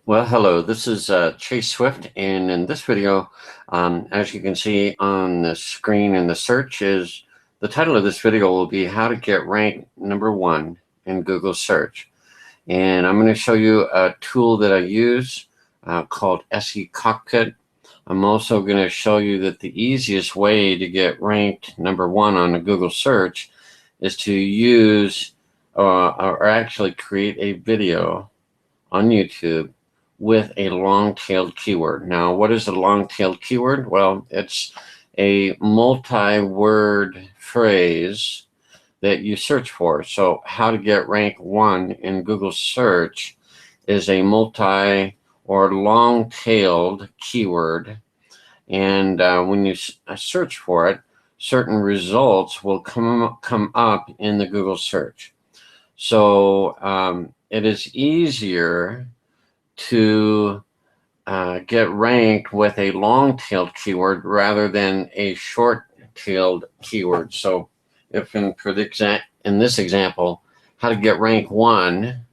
Well, hello, this is Chase Swift, and in this video, as you can see on the screen in the search the title of this video will be how to get ranked #1 in Google search. And I'm going to show you a tool that I use called SECockpit. I'm also going to show you that the easiest way to get ranked #1 on a Google search is to use or actually create a video on YouTube with a long-tailed keyword. Now, what is a long-tailed keyword? Well, it's a multi-word phrase that you search for. So how to get rank 1 in Google search is a multi or long-tailed keyword. And when you search for it, certain results will come up in the Google search. So it is easier to get ranked with a long-tailed keyword rather than a short-tailed keyword. So if in this example, how to get rank 1,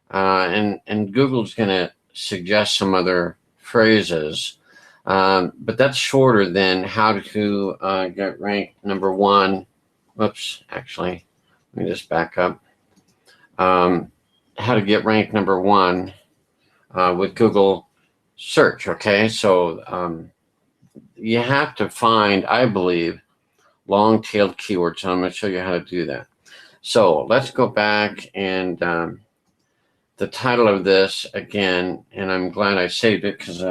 and Google's going to suggest some other phrases, but that's shorter than how to get rank #1. Whoops, actually, let me just back up. How to get ranked #1 with Google search. Okay, so you have to find, I believe, long-tailed keywords. So I'm going to show you how to do that. So let's go back, and the title of this again, and I'm glad I saved it because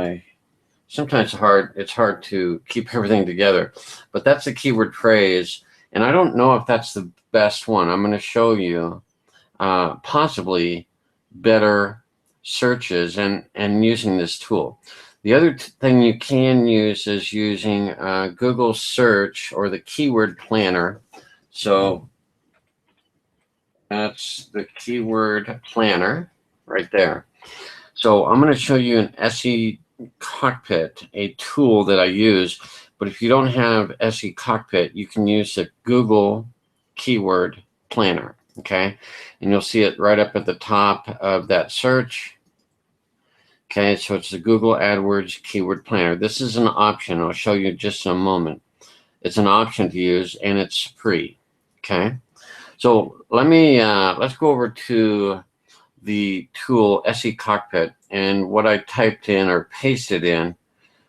sometimes it's hard to keep everything together, but that's a keyword phrase, and I don't know if that's the best one. I'm going to show you possibly better searches and using this tool. The other thing you can use is using Google search or the keyword planner. So that's the keyword planner right there. So I'm going to show you an SECockpit, a tool that I use. But if you don't have SECockpit, you can use the Google keyword planner. Okay, and you'll see it right up at the top of that search. Okay, so it's the Google AdWords Keyword Planner. This is an option. I'll show you just in a moment. It's an option to use, and it's free. Okay, so let's go over to the tool SECockpit, and what I typed in or pasted in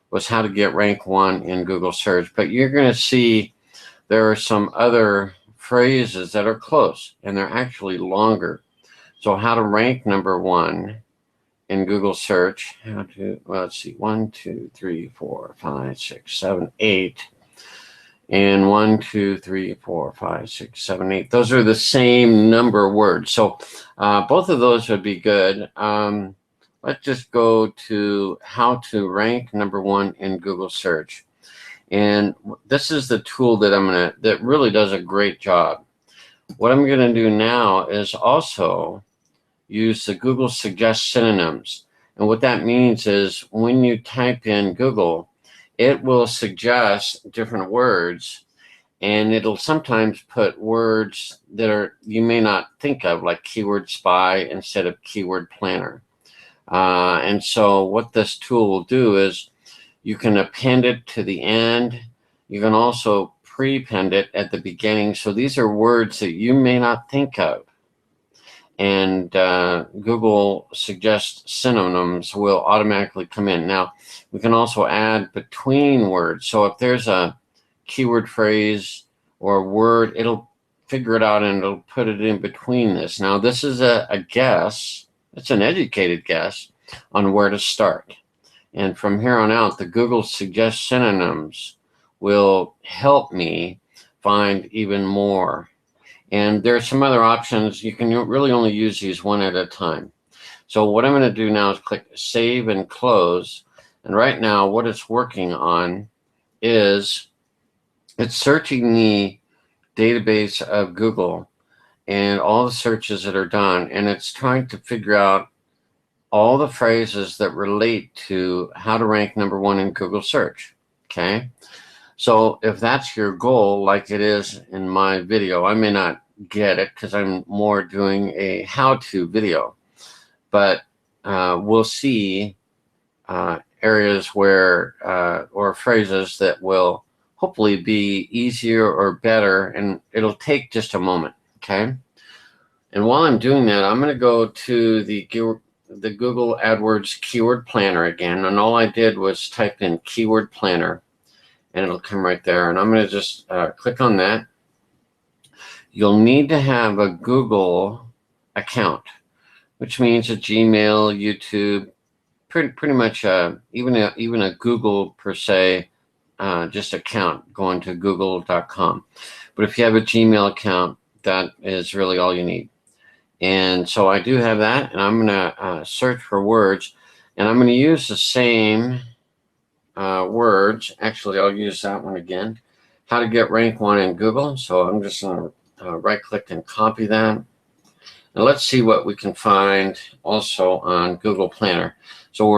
was how to get rank 1 in Google search. But you're going to see there are some other phrases that are close, and they're actually longer. So how to rank #1 in Google search. Let's see, 1, 2, 3, 4, 5, 6, 7, 8, and 1, 2, 3, 4, 5, 6, 7, 8. Those are the same number of words. So both of those would be good. Let's just go to how to rank #1 in Google search. And this is the tool that really does a great job. What I'm going to do now is also use the Google Suggest Synonyms. And what that means is when you type in Google, it will suggest different words, and it'll sometimes put words that you may not think of, like keyword spy instead of keyword planner. And so what this tool will do is you can append it to the end. You can also prepend it at the beginning. So these are words that you may not think of. And Google Suggest Synonyms will automatically come in. Now, we can also add between words. So if there's a keyword phrase or word, it'll figure it out and it'll put it in between this. Now, this is a guess. It's an educated guess on where to start. And from here on out, the Google Suggest Synonyms will help me find even more. And there are some other options. You can really only use these one at a time. So what I'm going to do now is click Save and Close. And right now, what it's working on is it's searching the database of Google and all the searches that are done. And it's trying to figure out all the phrases that relate to how to rank #1 in Google search. Okay. So if that's your goal, like it is in my video, I may not get it because I'm more doing a how-to video. But we'll see areas where or phrases that will hopefully be easier or better, and it'll take just a moment. Okay. And while I'm doing that, I'm going to go to the Google AdWords Keyword Planner again. And all I did was type in Keyword Planner, and it'll come right there. And I'm going to just click on that. You'll need to have a Google account, which means a Gmail, YouTube, pretty much even a Google per se, just account going to google.com. But if you have a Gmail account, that is really all you need. And so I do have that, and I'm going to search for words, and I'm going to use the same words. Actually, I'll use that one again. How to get rank 1 in Google. So I'm just going to right click and copy that. And let's see what we can find also on Google Planner. So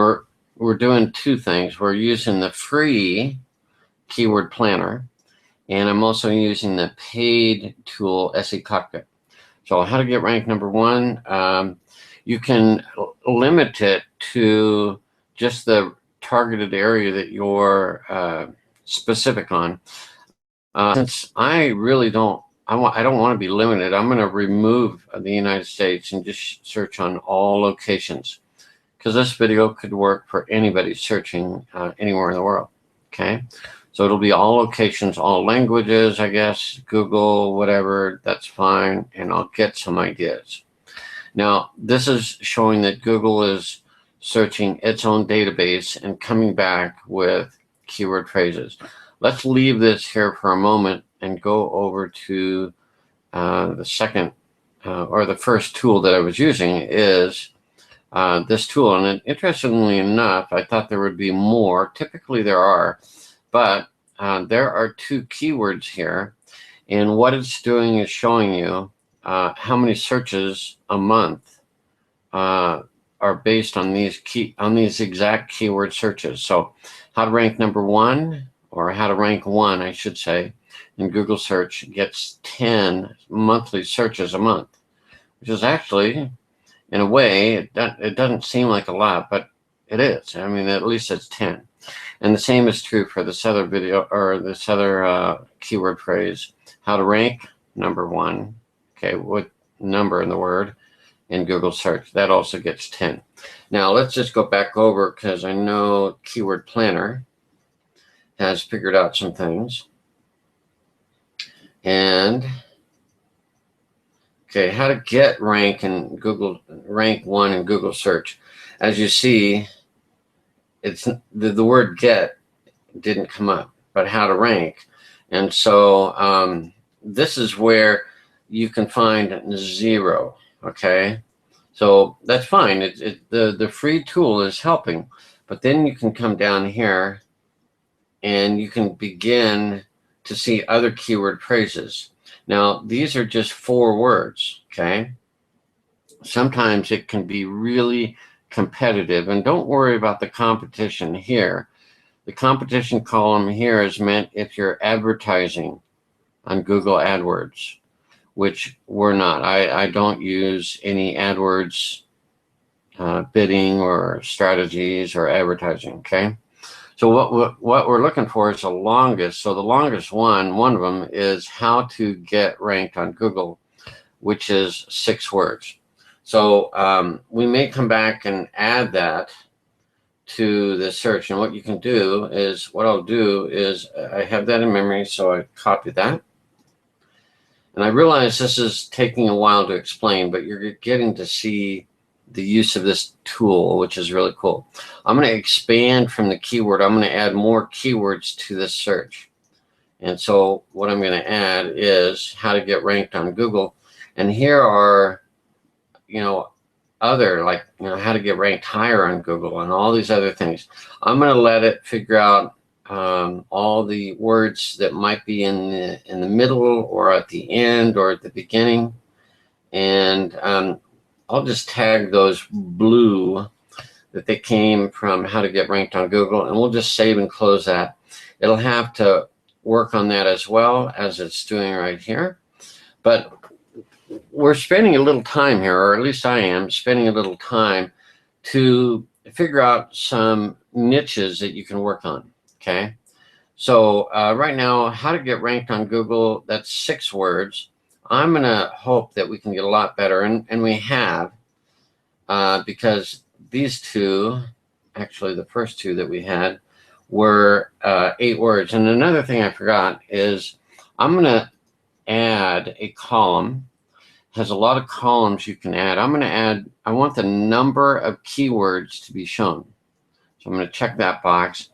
we're doing two things. We're using the free Keyword Planner, and I'm also using the paid tool SECockpit. So how to get rank number 1, you can limit it to just the targeted area that you're specific on. Since I really don't, I don't want to be limited, I'm going to remove the United States and just search on all locations, because this video could work for anybody searching anywhere in the world. Okay. So it'll be all locations, all languages, I guess, Google, whatever, that's fine, and I'll get some ideas. Now, this is showing that Google is searching its own database and coming back with keyword phrases. Let's leave this here for a moment and go over to the second or the first tool that I was using is this tool. And interestingly enough, I thought there would be more. Typically there are. But there are 2 keywords here, and what it's doing is showing you how many searches a month are based on these exact keyword searches. So, how to rank number 1, or how to rank 1, I should say, in Google search gets 10 monthly searches a month, which is actually, in a way, it doesn't seem like a lot, but it is. I mean, at least it's 10. And the same is true for this other video, or this other keyword phrase, how to rank number 1, okay, with number in the word in Google search. That also gets 10. Now let's just go back over, because I know Keyword Planner has figured out some things. And okay, how to get rank 1 in Google search. As you see, it's the word get didn't come up, but how to rank. And so this is where you can find 0. Okay, so that's fine. The free tool is helping, but then you can come down here and you can begin to see other keyword phrases. Now these are just 4 words. Okay, sometimes it can be really competitive, and don't worry about the competition here. The competition column here is meant if you're advertising on Google AdWords, which we're not. I don't use any AdWords bidding or strategies or advertising. Okay, so what we're looking for is the longest. So the longest one of them is how to get ranked on Google, which is 6 words. So we may come back and add that to the search. And what you can do is, what I'll do is, I have that in memory, so I copy that. And I realize this is taking a while to explain, but you're getting to see the use of this tool, which is really cool. I'm going to expand from the keyword. I'm going to add more keywords to this search. And so what I'm going to add is how to get ranked on Google. And here are, other, like, how to get ranked higher on Google and all these other things. I'm going to let it figure out all the words that might be in the middle or at the end or at the beginning. And I'll just tag those blue that they came from how to get ranked on Google, and we'll just save and close that. It'll have to work on that as well as it's doing right here. But we're spending a little time here, or at least I am spending a little time to figure out some niches that you can work on. Okay. So right now, how to get ranked on Google, that's 6 words. I'm going to hope that we can get a lot better, and we have, because these two, actually the first two that we had, were 8 words. And another thing I forgot is I'm going to add a column. It has a lot of columns you can add. I'm going to add, I want the number of keywords to be shown. So I'm going to check that box.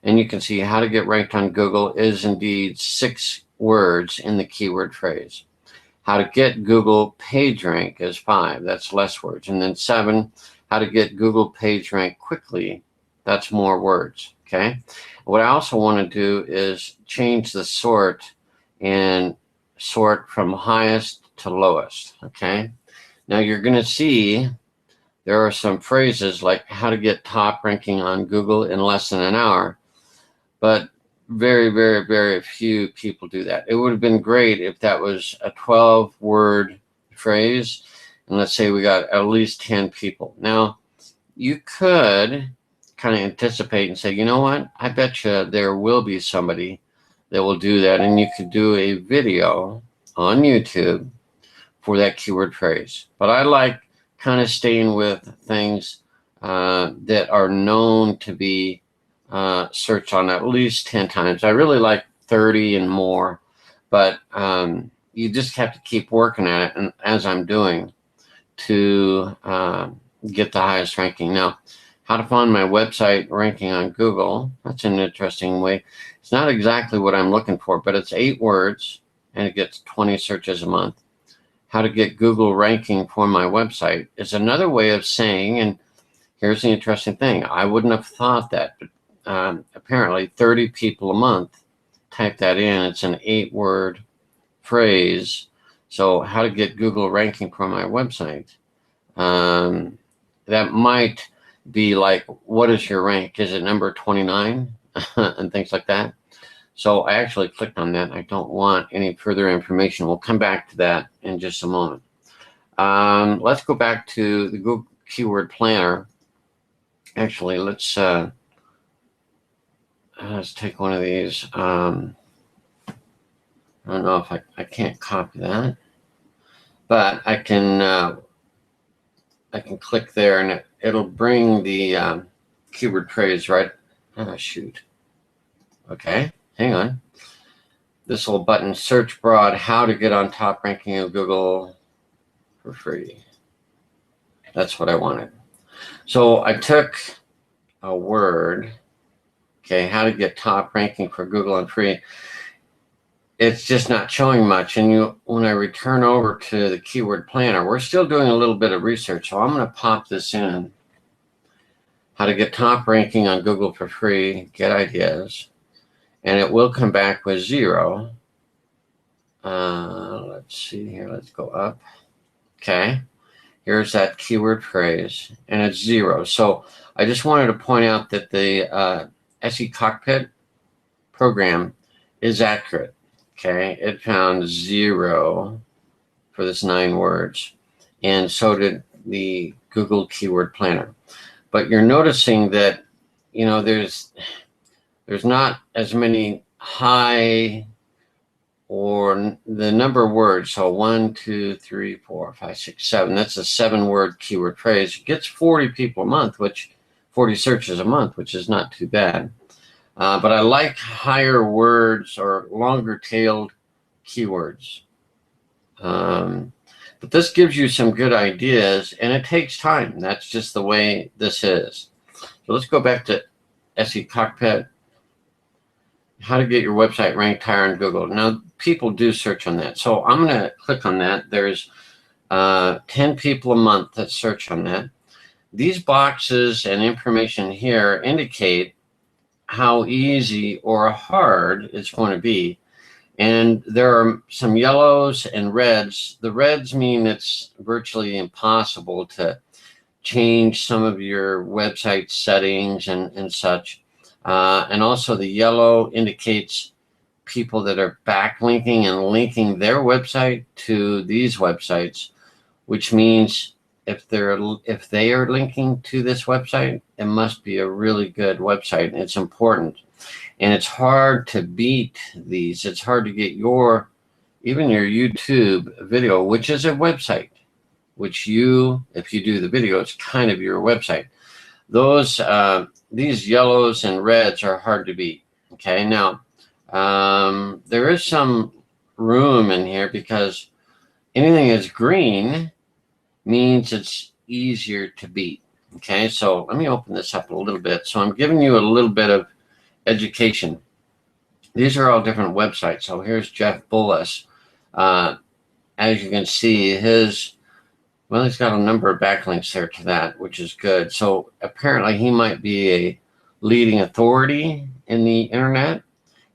And you can see how to get ranked on Google is indeed 6 words in the keyword phrase. How to get Google page rank is 5. That's less words. And then 7, how to get Google page rank quickly. That's more words. Okay. What I also want to do is change the sort and sort from highest to lowest. Okay. Now you're going to see there are some phrases like how to get top ranking on Google in less than an hour. But very, very, very few people do that. It would have been great if that was a 12-word phrase, and let's say we got at least 10 people. Now, you could kind of anticipate and say, you know what? I bet you there will be somebody that will do that, and you could do a video on YouTube for that keyword phrase. But I like kind of staying with things that are known to be search on at least 10 times. I really like 30 and more, but you just have to keep working at it, and as I'm doing, to get the highest ranking. Now, how to find my website ranking on Google, that's an interesting way. It's not exactly what I'm looking for, but it's 8 words, and it gets 20 searches a month. How to get Google ranking for my website is another way of saying, and here's the interesting thing, I wouldn't have thought that, but apparently 30 people a month type that in. It's an 8-word phrase. So how to get Google ranking for my website. That might be like, what is your rank? Is it number 29? And things like that. So I actually clicked on that. I don't want any further information. We'll come back to that in just a moment. Let's go back to the Google Keyword Planner. Actually, let's take one of these. I don't know if I can't copy that, but I can click there, and it'll bring the keyword phrase right. Oh, shoot. Okay, hang on. This little button, search broad, how to get on top ranking of Google for free. That's what I wanted. So I took a word. Okay, how to get top ranking for Google on free. It's just not showing much. And when I return over to the keyword planner, we're still doing a little bit of research. So I'm going to pop this in. How to get top ranking on Google for free, get ideas. And it will come back with 0. Let's see here. Let's go up. Okay. Here's that keyword phrase, and it's 0. So I just wanted to point out that the SECockpit program is accurate. Okay, it found 0 for this 9 words, and so did the Google Keyword Planner. But you're noticing that, you know, there's not as many high or the number of words. So 1, 2, 3, 4, 5, 6, 7. That's a 7-word keyword phrase. It gets 40 people a month, 40 searches a month, which is not too bad. But I like higher words or longer-tailed keywords. But this gives you some good ideas, and it takes time. That's just the way this is. So let's go back to SECockpit. How to get your website ranked higher on Google. Now, people do search on that. So I'm going to click on that. There's 10 people a month that search on that. These boxes and information here indicate how easy or hard it's going to be. And there are some yellows and reds. The reds mean it's virtually impossible to change some of your website settings and such. And also the yellow indicates people that are backlinking and linking their website to these websites, which means if they are linking to this website, it must be a really good website. And it's important, and it's hard to beat these. It's hard to get even your YouTube video, which is a website, which if you do the video, it's kind of your website. These yellows and reds are hard to beat. Okay, now there is some room in here because anything that's green means it's easier to beat. Okay, so let me open this up a little bit. So I'm giving you a little bit of education. These are all different websites. So here's Jeff Bullis. As you can see, he's got a number of backlinks there to that, which is good. So apparently he might be a leading authority in the internet,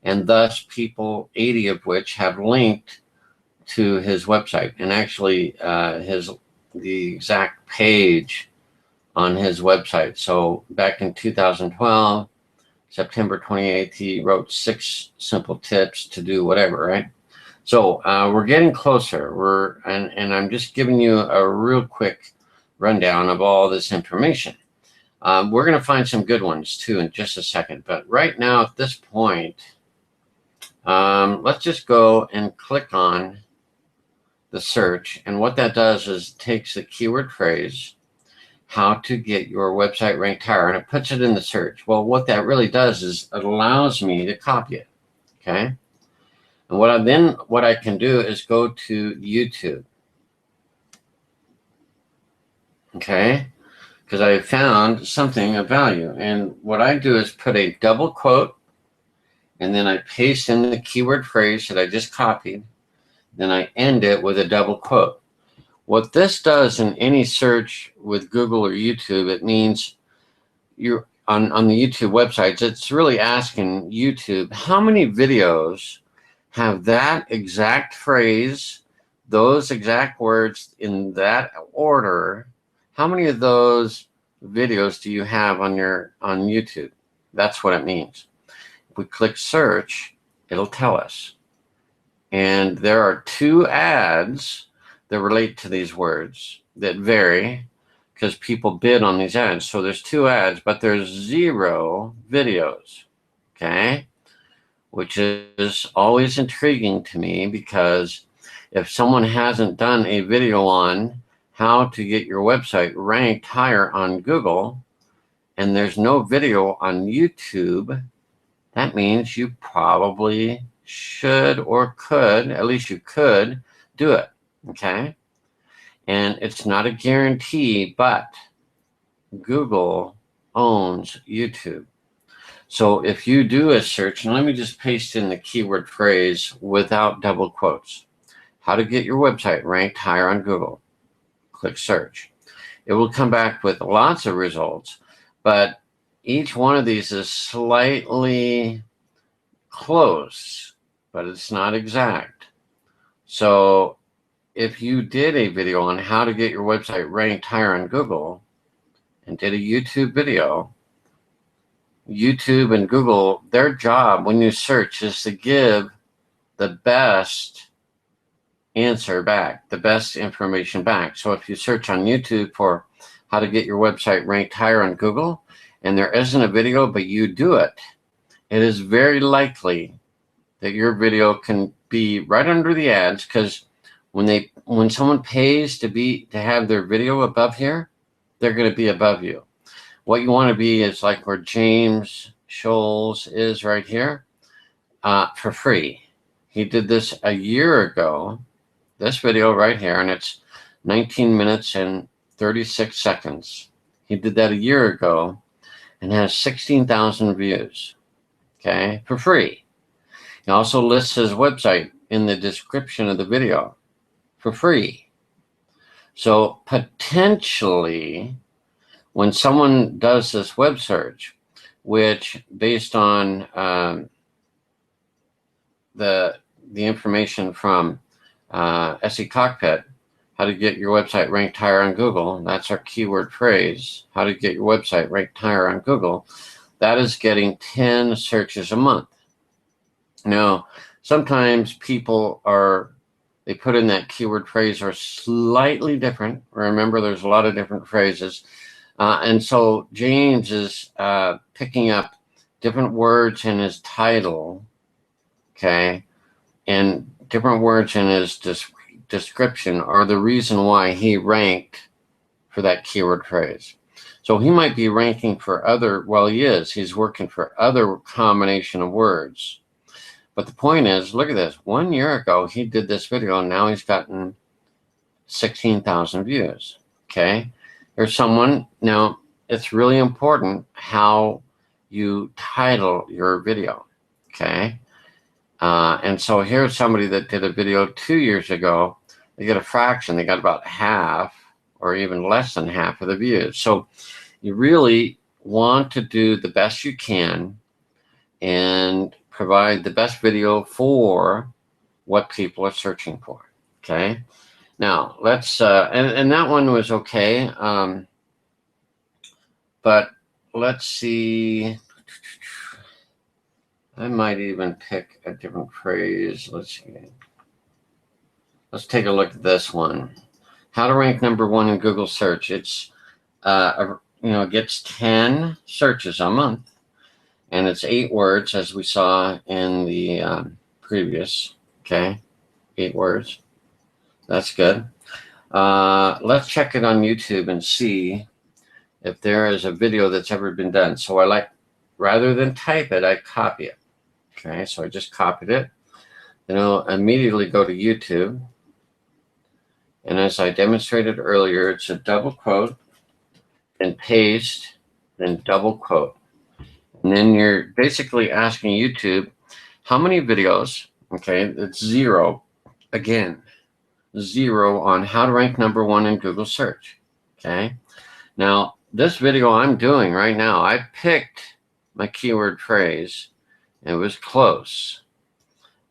and thus people, 80 of which have linked to his website. And actually the exact page on his website. So back in 2012, September 28th, he wrote 6 simple tips to do whatever, right? So we're getting closer. And I'm just giving you a real quick rundown of all this information. We're going to find some good ones too in just a second. But right now at this point, let's just go and click on the search. And what that does is takes the keyword phrase, how to get your website ranked higher, and it puts it in the search. Well, what that really does is it allows me to copy it. Okay. And what I can do is go to YouTube. Okay. Because I found something of value. And what I do is put a double quote, and then I paste in the keyword phrase that I just copied. Then I end it with a double quote. What this does in any search with Google or YouTube, it means you're on the YouTube websites, it's really asking YouTube, how many videos have that exact phrase, those exact words in that order? How many of those videos do you have on YouTube? That's what it means. If we click search, it'll tell us. And there are 2 ads that relate to these words that vary because people bid on these ads. So there's 2 ads, but there's 0 videos. Okay. Which is always intriguing to me, because if someone hasn't done a video on how to get your website ranked higher on Google, and there's no video on YouTube, that means you probably should or could, at least you could, do it. Okay. And it's not a guarantee, but Google owns YouTube. So if you do a search, and let me just paste in the keyword phrase without double quotes, how to get your website ranked higher on Google. Click search. It will come back with lots of results, but each one of these is slightly close, but it's not exact. So if you did a video on how to get your website ranked higher on Google and did a YouTube video, YouTube and Google, their job when you search is to give the best answer back, the best information back. So if you search on YouTube for how to get your website ranked higher on Google and there isn't a video, but you do it, it is very likely that your video can be right under the ads, because when someone pays to have their video above here, they're going to be above you. What you want to be is like where James Scholes is right here, for free. He did this a year ago, this video right here, and it's 19 minutes and 36 seconds. He did that a year ago and has 16,000 views, okay, for free. He also lists his website in the description of the video for free. So potentially, when someone does this web search, which based on the information from SECockpit, how to get your website ranked higher on Google, that's our keyword phrase, how to get your website ranked higher on Google, that is getting 10 searches a month. Now, sometimes people they put in that keyword phrase are slightly different. Remember, there's a lot of different phrases. And so James is picking up different words in his title, okay, and different words in his description are the reason why he ranked for that keyword phrase. So he might be ranking for other, well, he is. He's working for other combination of words. But the point is, look at this. 1 year ago, he did this video, and now he's gotten 16,000 views, okay? There's someone, now, it's really important how you title your video, okay? And so here's somebody that did a video 2 years ago. They get a fraction. They got about half or even less than half of the views. So you really want to do the best you can and provide the best video for what people are searching for, okay? Now, let's, and that one was okay, but let's see. I might even pick a different phrase. Let's see. Let's take a look at this one. How to rank #1 in Google search. It's, it gets 10 searches a month, and it's 8 words, as we saw in the previous, okay? 8 words. That's good. Let's check it on YouTube and see if there is a video that's ever been done. So I like, rather than type it, I copy it. Okay, so I just copied it. Then I'll immediately go to YouTube. And as I demonstrated earlier, it's a double quote, then paste, then double quote. And then you're basically asking YouTube, how many videos, okay, it's 0, again, 0 on how to rank #1 in Google search, okay? Now, this video I'm doing right now, I picked my keyword phrase. It was close,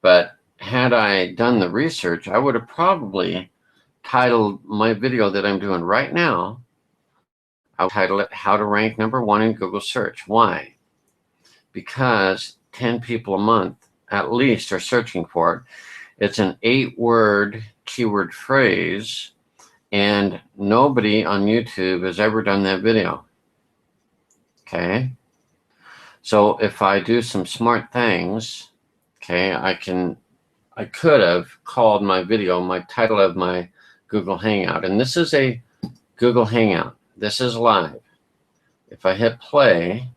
but had I done the research, I would have probably titled my video that I'm doing right now, I would title it How to Rank #1 in Google Search. Why? Because 10 people a month at least are searching for it. It's an 8-word keyword phrase, and nobody on YouTube has ever done that video. Okay? So if I do some smart things, okay, I could have called my video, my title of my Google Hangout. And this is a Google Hangout. This is live. If I hit play,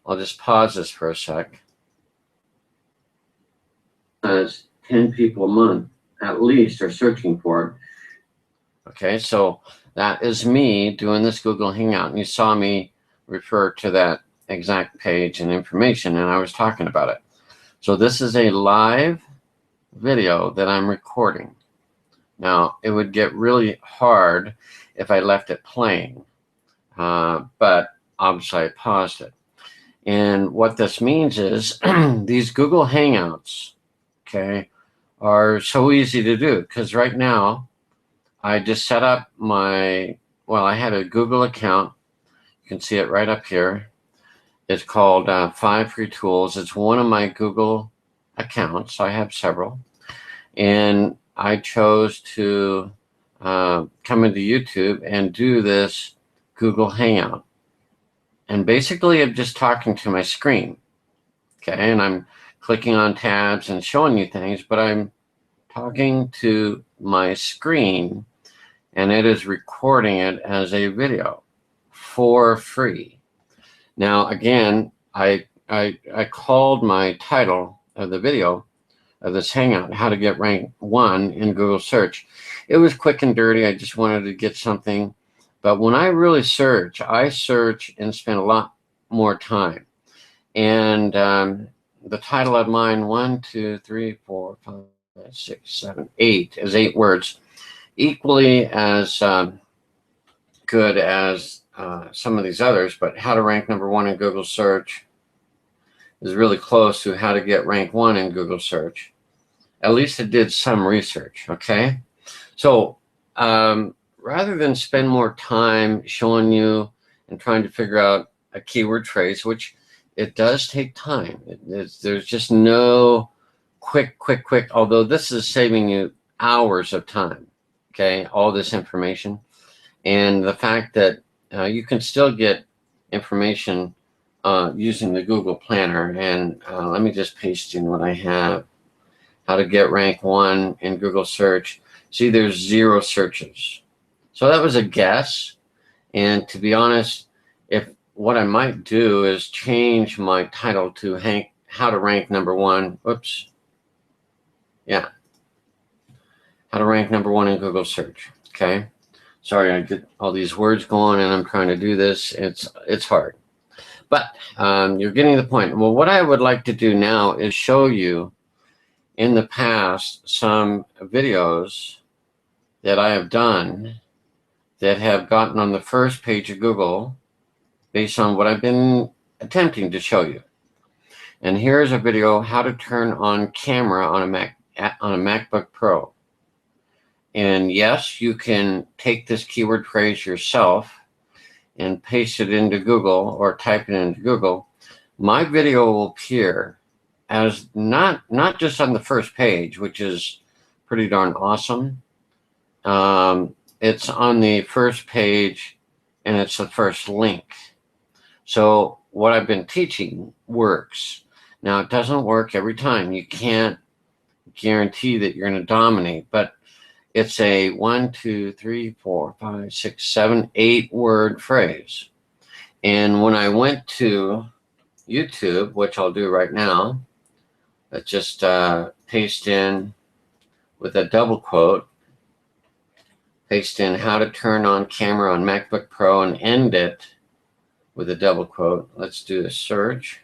I'll just pause this for a sec. As 10 people a month at least are searching for it. Okay, so that is me doing this Google Hangout. And you saw me refer to that exact page and information, and I was talking about it. So this is a live video that I'm recording. Now, it would get really hard if I left it playing, but obviously I paused it. And what this means is these Google Hangouts, okay, are so easy to do, because right now I just set up my, well, I had a Google account. You can see it right up here. It's called 5 Free Tools. It's one of my Google accounts. I have several. And I chose to come into YouTube and do this Google Hangout. And basically, I'm just talking to my screen. Okay, and I'm clicking on tabs and showing you things, but I'm talking to my screen, and it is recording it as a video for free. Now, again, I called my title of the video of this Hangout, How to Get Ranked 1 in Google Search. It was quick and dirty. I just wanted to get something. But when I really search, I search and spend a lot more time. And the title of mine, 1, 2, 3, 4, 5, 6, 7, 8, is 8 words. Equally as good as some of these others, but How to Rank #1 in Google Search is really close to How to Get Rank 1 in Google Search. At least it did some research, okay? So rather than spend more time showing you and trying to figure out a keyword phrase, which it does take time. There's just no quick, although this is saving you hours of time, okay, all this information. And the fact that you can still get information using the Google Planner. And let me just paste in what I have. How to get rank 1 in Google search. See, there's 0 searches. So that was a guess. And to be honest, if what I might do is change my title to how to rank number 1. Oops. Yeah. How to rank number 1 in Google search. Okay. Sorry, I get all these words going and I'm trying to do this. It's hard. But you're getting the point. Well, what I would like to do now is show you in the past some videos that I have done that have gotten on the first page of Google based on what I've been attempting to show you. And here's a video, how to turn on camera on a MacBook Pro. And yes, you can take this keyword phrase yourself and paste it into Google or type it into Google. My video will appear as not just on the first page, which is pretty darn awesome. It's on the first page and it's the first link. So what I've been teaching works. Now, it doesn't work every time. You can't guarantee that you're going to dominate, but it's a 1, 2, 3, 4, 5, 6, 7, 8 word phrase. And when I went to YouTube, which I'll do right now, let's just paste in with a double quote, paste in how to turn on camera on MacBook Pro and end it with a double quote. Let's do a search.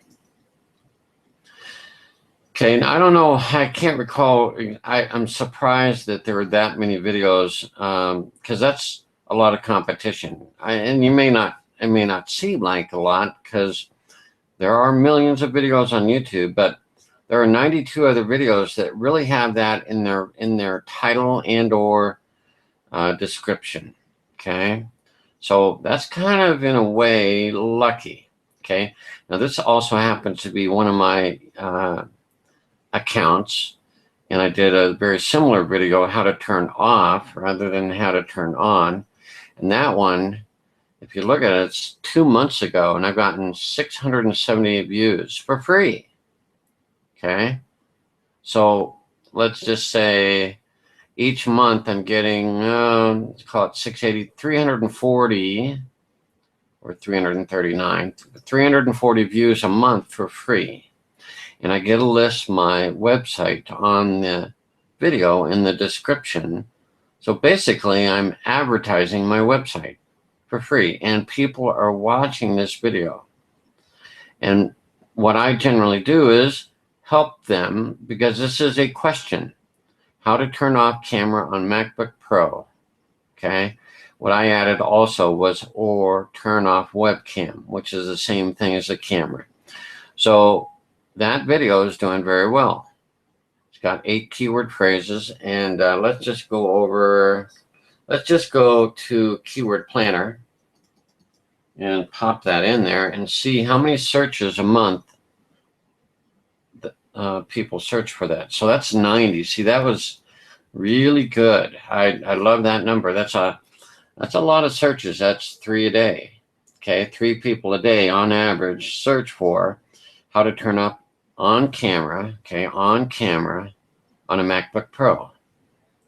Okay, and I don't know, I can't recall, I'm surprised that there were that many videos, because that's a lot of competition. And it may not seem like a lot because there are millions of videos on YouTube, but there are 92 other videos that really have that in their title and or description. Okay, so that's kind of in a way lucky. Okay, now this also happens to be one of my accounts, and I did a very similar video, how to turn off rather than how to turn on. And that one, if you look at it, it's 2 months ago, and I've gotten 678 views for free. Okay, so let's just say each month I'm getting, let's call it 680, 340 or 339, 340 views a month for free. And I get to list my website on the video in the description. So basically, I'm advertising my website for free, and people are watching this video. And what I generally do is help them, because this is a question, how to turn off camera on MacBook Pro. Okay. What I added also was or turn off webcam, which is the same thing as the camera. So that video is doing very well. It's got 8 keyword phrases, and let's just go to Keyword Planner and pop that in there and see how many searches a month people search for that. So that's 90. See, that was really good. I love that number. That's a lot of searches. That's 3 a day. Okay, 3 people a day on average search for how to turn up on camera, okay, on camera on a MacBook Pro.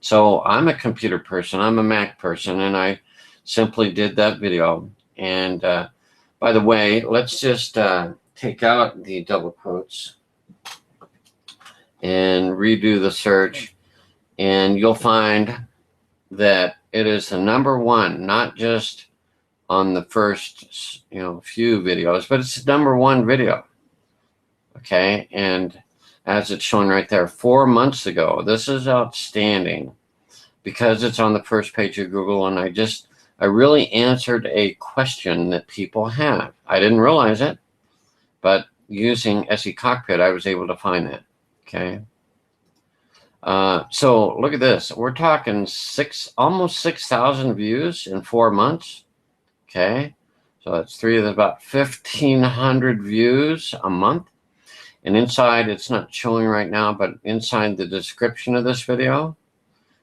So I'm a computer person, I'm a Mac person, and I simply did that video. And by the way, let's just take out the double quotes and redo the search, and you'll find that it is the #1, not just on the first few videos, but it's the #1 video. Okay, and as it's shown right there, 4 months ago. This is outstanding because it's on the first page of Google, and I really answered a question that people have. I didn't realize it, but using SECockpit, I was able to find that. Okay, so look at this. We're talking almost 6,000 views in 4 months. Okay, so that's about 1,500 views a month. And inside, it's not showing right now, but inside the description of this video,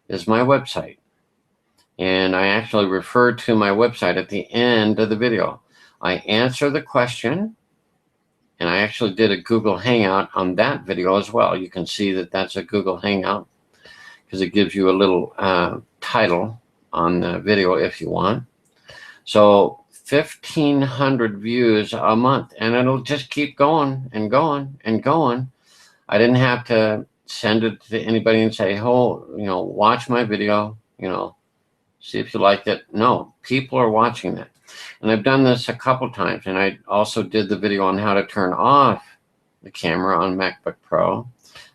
is my website. And I actually refer to my website at the end of the video. I answer the question, and I actually did a Google Hangout on that video as well. You can see that that's a Google Hangout because it gives you a little title on the video if you want. So 1,500 views a month, and it'll just keep going and going and going. I didn't have to send it to anybody and say, oh, watch my video, see if you like it. No, people are watching that. And I've done this a couple times. And I also did the video on how to turn off the camera on MacBook Pro.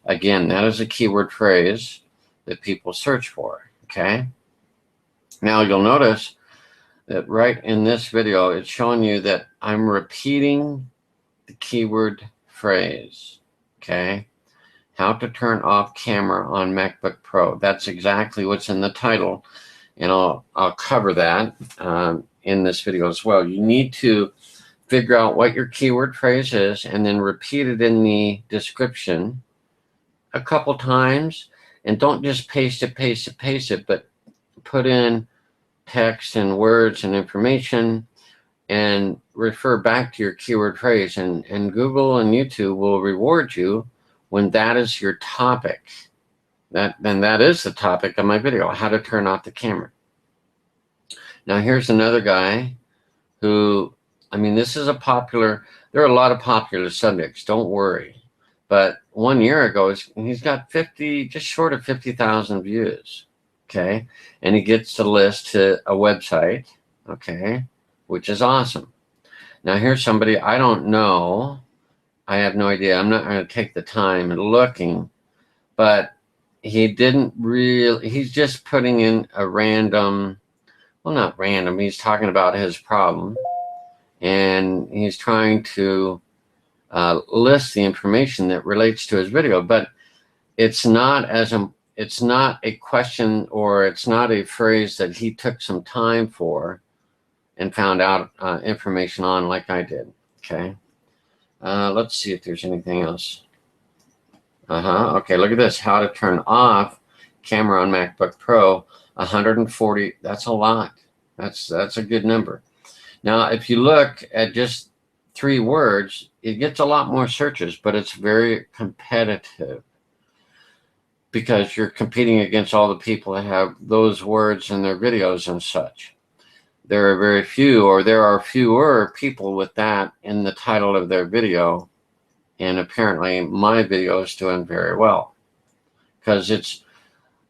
Again, that is a keyword phrase that people search for, okay? Now you'll notice that right in this video, it's showing you that I'm repeating the keyword phrase, okay? How to turn off camera on MacBook Pro. That's exactly what's in the title. And I'll cover that in this video as well. You need to figure out what your keyword phrase is and then repeat it in the description a couple times. And don't just paste it, but put in text and words and information and refer back to your keyword phrase. And Google and YouTube will reward you when that is your topic. Then that is the topic of my video, how to turn off the camera. Now here's another guy who, this is there are a lot of popular subjects, don't worry. But 1 year ago, he's got just short of 50,000 views, okay? And he gets to list to a website, okay, which is awesome. Now here's somebody I don't know. I have no idea. I'm not going to take the time and looking, but he's just putting in a random, well, not random, he's talking about his problem, and he's trying to list the information that relates to his video, but it's not a question, or it's not a phrase that he took some time for and found out information on like I did, okay? Let's see if there's anything else. Okay, look at this. How to turn off camera on MacBook Pro. 140. That's a lot. That's a good number. Now, if you look at just 3 words, it gets a lot more searches, but it's very competitive because you're competing against all the people that have those words in their videos and such. There are very few, or there are fewer people with that in the title of their video. And apparently my video is doing very well because it's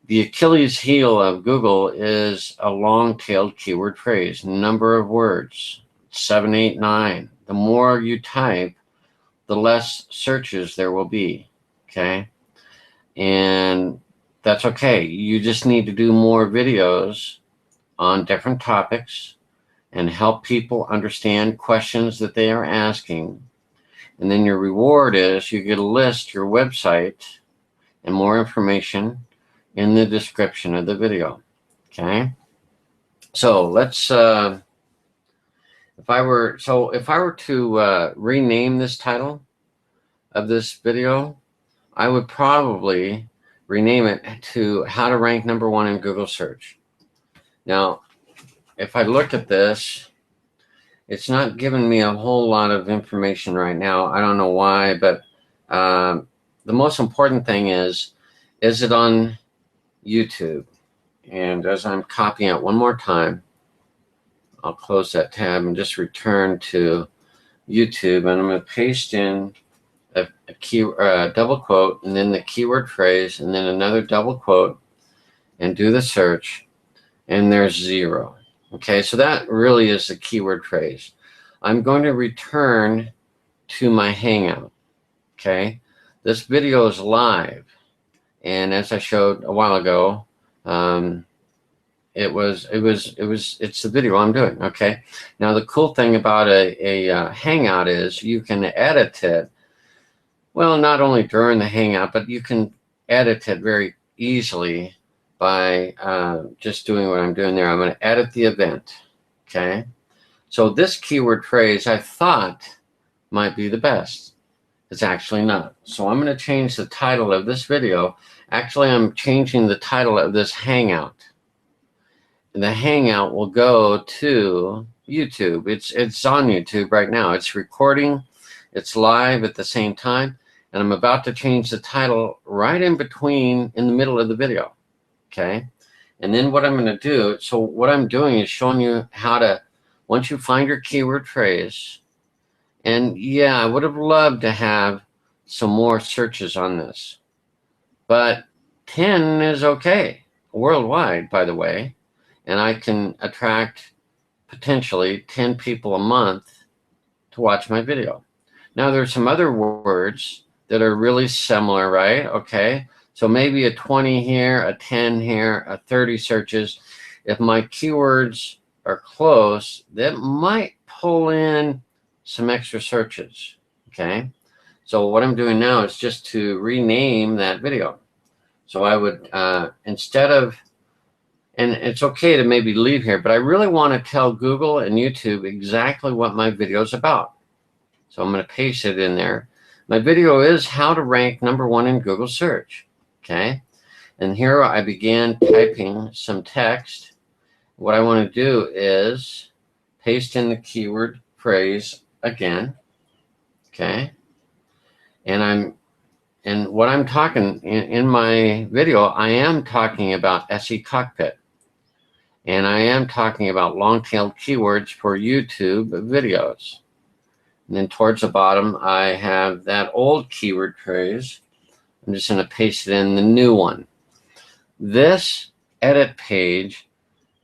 the Achilles heel of Google is a long-tailed keyword phrase, number of words, 7, 8, 9. The more you type, the less searches there will be, okay? And that's okay. You just need to do more videos on different topics and help people understand questions that they are asking. And then your reward is you get to list your website and more information in the description of the video, okay? So let's, if I were to rename this title of this video, I would probably rename it to How to Rank #1 in Google Search. Now, if I look at this, it's not giving me a whole lot of information right now. I don't know why, but the most important thing is it on YouTube? And as I'm copying it one more time, I'll close that tab and just return to YouTube, and I'm going to paste in a double quote, and then the keyword phrase, and then another double quote, and do the search, and there's 0. Okay, so that really is the keyword phrase. I'm going to return to my Hangout. Okay, this video is live, and as I showed a while ago, it's the video I'm doing. Okay, now the cool thing about a Hangout is you can edit it. Well, not only during the Hangout, but you can edit it very easily by just doing what I'm doing there. I'm going to edit the event. Okay, so this keyword phrase I thought might be the best. It's actually not. So I'm going to change the title of this video. Actually, I'm changing the title of this Hangout. And the Hangout will go to YouTube. It's on YouTube right now. It's recording. It's live at the same time. And I'm about to change the title right in between, in the middle of the video. Okay. And then what I'm going to do, so what I'm doing is showing you how to, once you find your keyword phrase, and yeah, I would have loved to have some more searches on this, but 10 is okay worldwide, by the way, and I can attract potentially 10 people a month to watch my video. Now there's some other words that are really similar, right? Okay, so maybe a 20 here, a 10 here, a 30 searches. If my keywords are close, that might pull in some extra searches. Okay, so what I'm doing now is just to rename that video. So I would, instead of, and it's okay to maybe leave here, but I really want to tell Google and YouTube exactly what my video is about. So I'm going to paste it in there. My video is how to rank #1 in Google search. Okay, and here I began typing some text. What I want to do is paste in the keyword phrase again. Okay, and what I'm talking in my video, I am talking about SECockpit, and I am talking about long-tailed keywords for YouTube videos. And then towards the bottom, I have that old keyword phrase. I'm just going to paste it in the new one. This edit page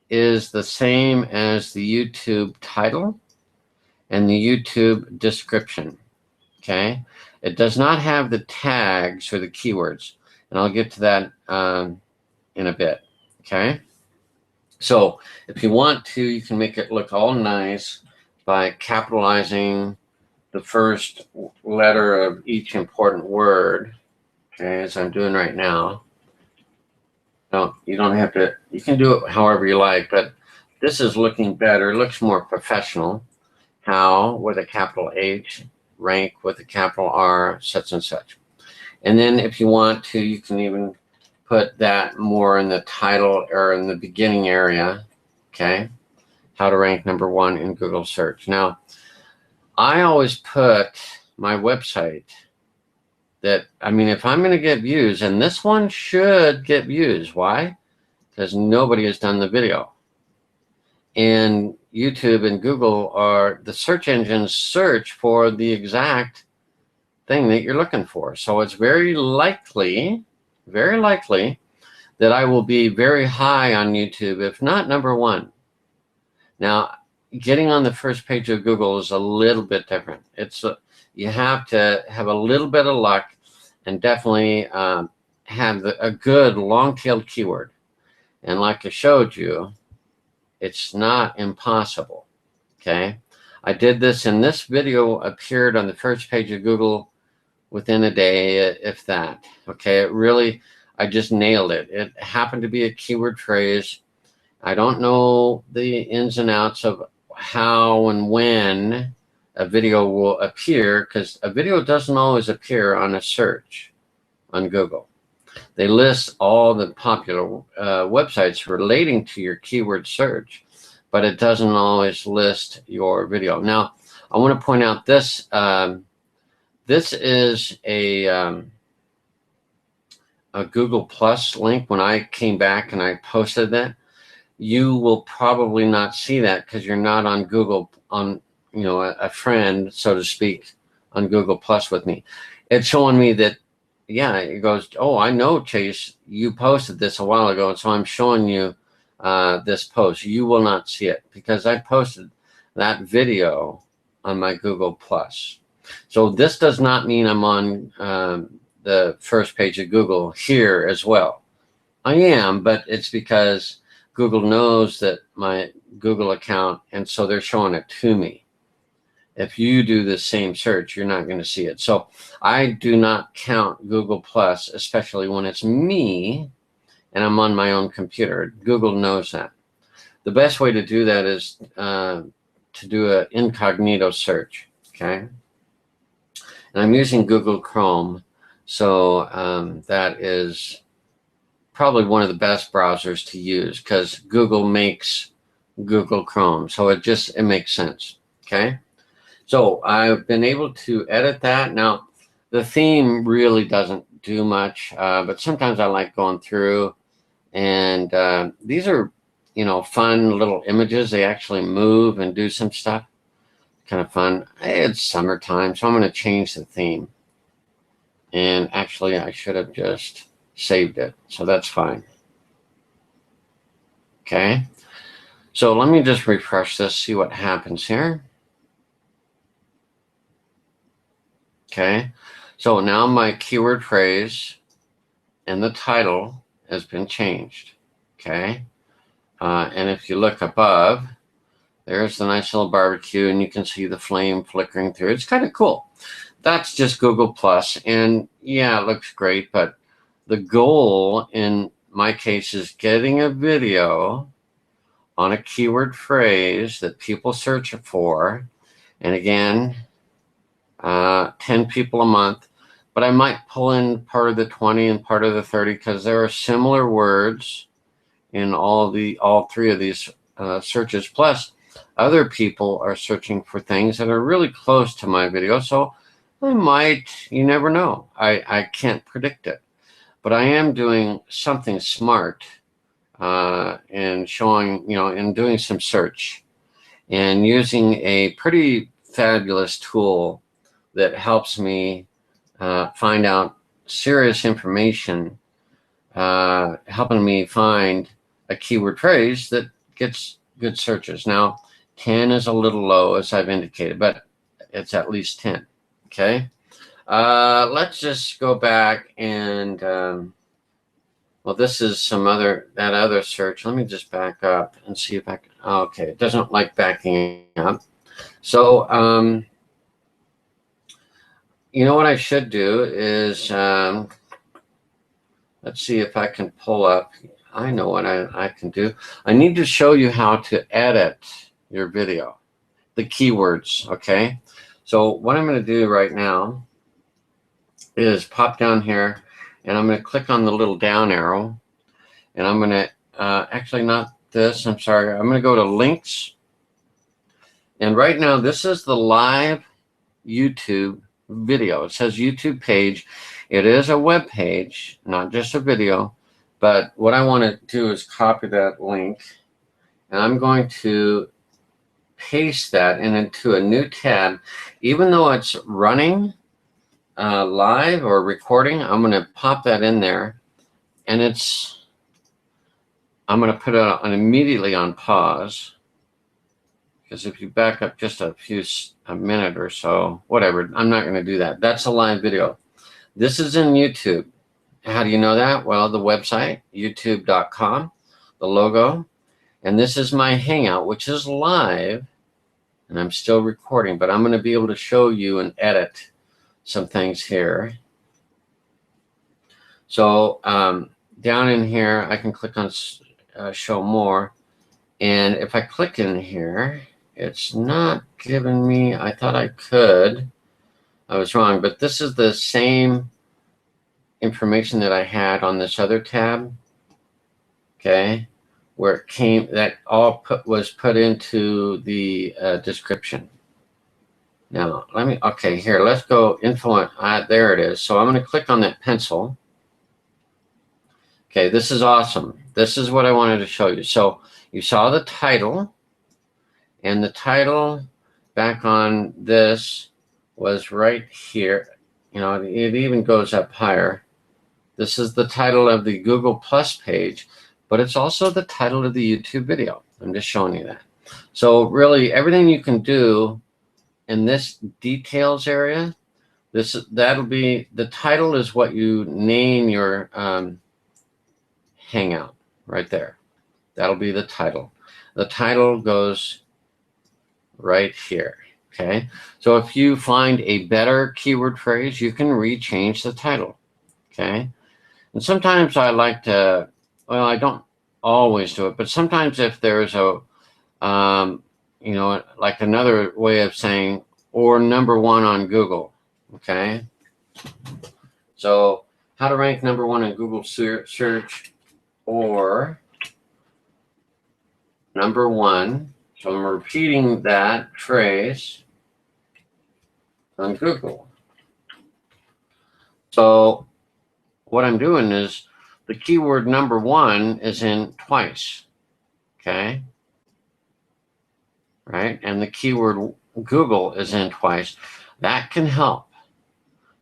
is the same as the YouTube title and the YouTube description. Okay, it does not have the tags or the keywords, and I'll get to that in a bit. Okay, so if you want to, you can make it look all nice by capitalizing the first letter of each important word. Okay, as I'm doing right now. No, you don't have to, you can do it however you like, but this is looking better, looks more professional. How, with a capital H, rank with a capital R, such and such. And then if you want to, you can even put that more in the title or in the beginning area. Okay, how to rank #1 in Google search. Now, I always put my website that, I mean, if I'm going to get views, and this one should get views. Why? Because nobody has done the video. And YouTube and Google are, the search engines search for the exact thing that you're looking for. So it's very likely that I will be very high on YouTube, if not #1. Now, getting on the first page of Google is a little bit different. It's you have to have a little bit of luck and definitely have a good long-tailed keyword. And like I showed you, it's not impossible. Okay, I did this, and this video appeared on the first page of Google within a day, if that. Okay, it really, I just nailed it. It happened to be a keyword phrase. I don't know the ins and outs of how and when a video will appear, because a video doesn't always appear on a search on Google. They list all the popular websites relating to your keyword search, but it doesn't always list your video. Now, I want to point out this. This is a Google Plus link. When I came back and I posted that, you will probably not see that because you're not on Google, on, you know, a friend, so to speak, on Google Plus with me. It's showing me that, yeah, it goes, oh, I know, Chase, you posted this a while ago, and so I'm showing you this post. You will not see it because I posted that video on my Google Plus. So this does not mean I'm on the first page of Google here as well. I am, but it's because Google knows that my Google account, and so they're showing it to me. If you do the same search, you're not going to see it. So I do not count Google Plus, especially when it's me and I'm on my own computer. Google knows that. The best way to do that is to do an incognito search, okay? And I'm using Google Chrome, so that is probably one of the best browsers to use because Google makes Google Chrome, so it makes sense. Okay, so I've been able to edit that. Now the theme really doesn't do much, but sometimes I like going through, and these are, you know, fun little images. They actually move and do some stuff. Kind of fun. It's summertime, so I'm going to change the theme. And actually, I should have just saved it, so that's fine. Okay, so let me just refresh this, see what happens here. Okay, so now my keyword phrase and the title has been changed. Okay, and if you look above, there's the nice little barbecue, and you can see the flame flickering through. It's kind of cool. That's just Google Plus, and yeah, it looks great, but the goal in my case is getting a video on a keyword phrase that people search for, and again, 10 people a month, but I might pull in part of the 20 and part of the 30 because there are similar words in all three of these searches. Plus, other people are searching for things that are really close to my video, so I might, you never know. I can't predict it, but I am doing something smart and showing, you know, and doing some search and using a pretty fabulous tool that helps me find out serious information, helping me find a keyword phrase that gets good searches. Now, 10 is a little low, as I've indicated, but it's at least 10. Okay. Let's just go back and, well, this is that other search. Let me just back up and see if I can, okay, it doesn't like backing up. So, you know what I should do is, let's see if I can pull up. I know what I can do. I need to show you how to edit your video, the keywords, okay? So what I'm going to do right now is pop down here, and I'm going to click on the little down arrow, and I'm going to, actually not this, I'm sorry. I'm going to go to links, and right now this is the live YouTube video. It says YouTube page. It is a web page, not just a video. But what I want to do is copy that link, and I'm going to paste that into a new tab. Even though it's running live or recording, I'm going to pop that in there, and I'm going to put it on immediately on pause. Because if you back up just a minute or so, whatever, I'm not going to do that. That's a live video. This is in YouTube. How do you know that? Well, the website, youtube.com, the logo, and this is my Hangout, which is live, and I'm still recording, but I'm going to be able to show you and edit some things here. So down in here, I can click on show more, and if I click in here, it's not giving me, I thought I could. I was wrong, but this is the same information that I had on this other tab, okay, where it came, that all was put into the description. Now, okay, here, let's go info, there it is. So I'm going to click on that pencil. Okay, this is awesome. This is what I wanted to show you. So you saw the title, and the title back on this was right here. You know, it even goes up higher. This is the title of the Google Plus page, but it's also the title of the YouTube video. I'm just showing you that. So really, everything you can do in this details area, that'll be, the title is what you name your Hangout right there. That'll be the title. The title goes right here. Okay, so if you find a better keyword phrase, you can rechange the title. Okay, and sometimes I like to, well, I don't always do it, but sometimes if there's a, you know, like another way of saying, or #1 on Google, Okay. So how to rank #1 in Google search or #1. So I'm repeating that phrase on Google. So what I'm doing is the keyword #1 is in twice. Okay. Right. And the keyword Google is in twice. That can help.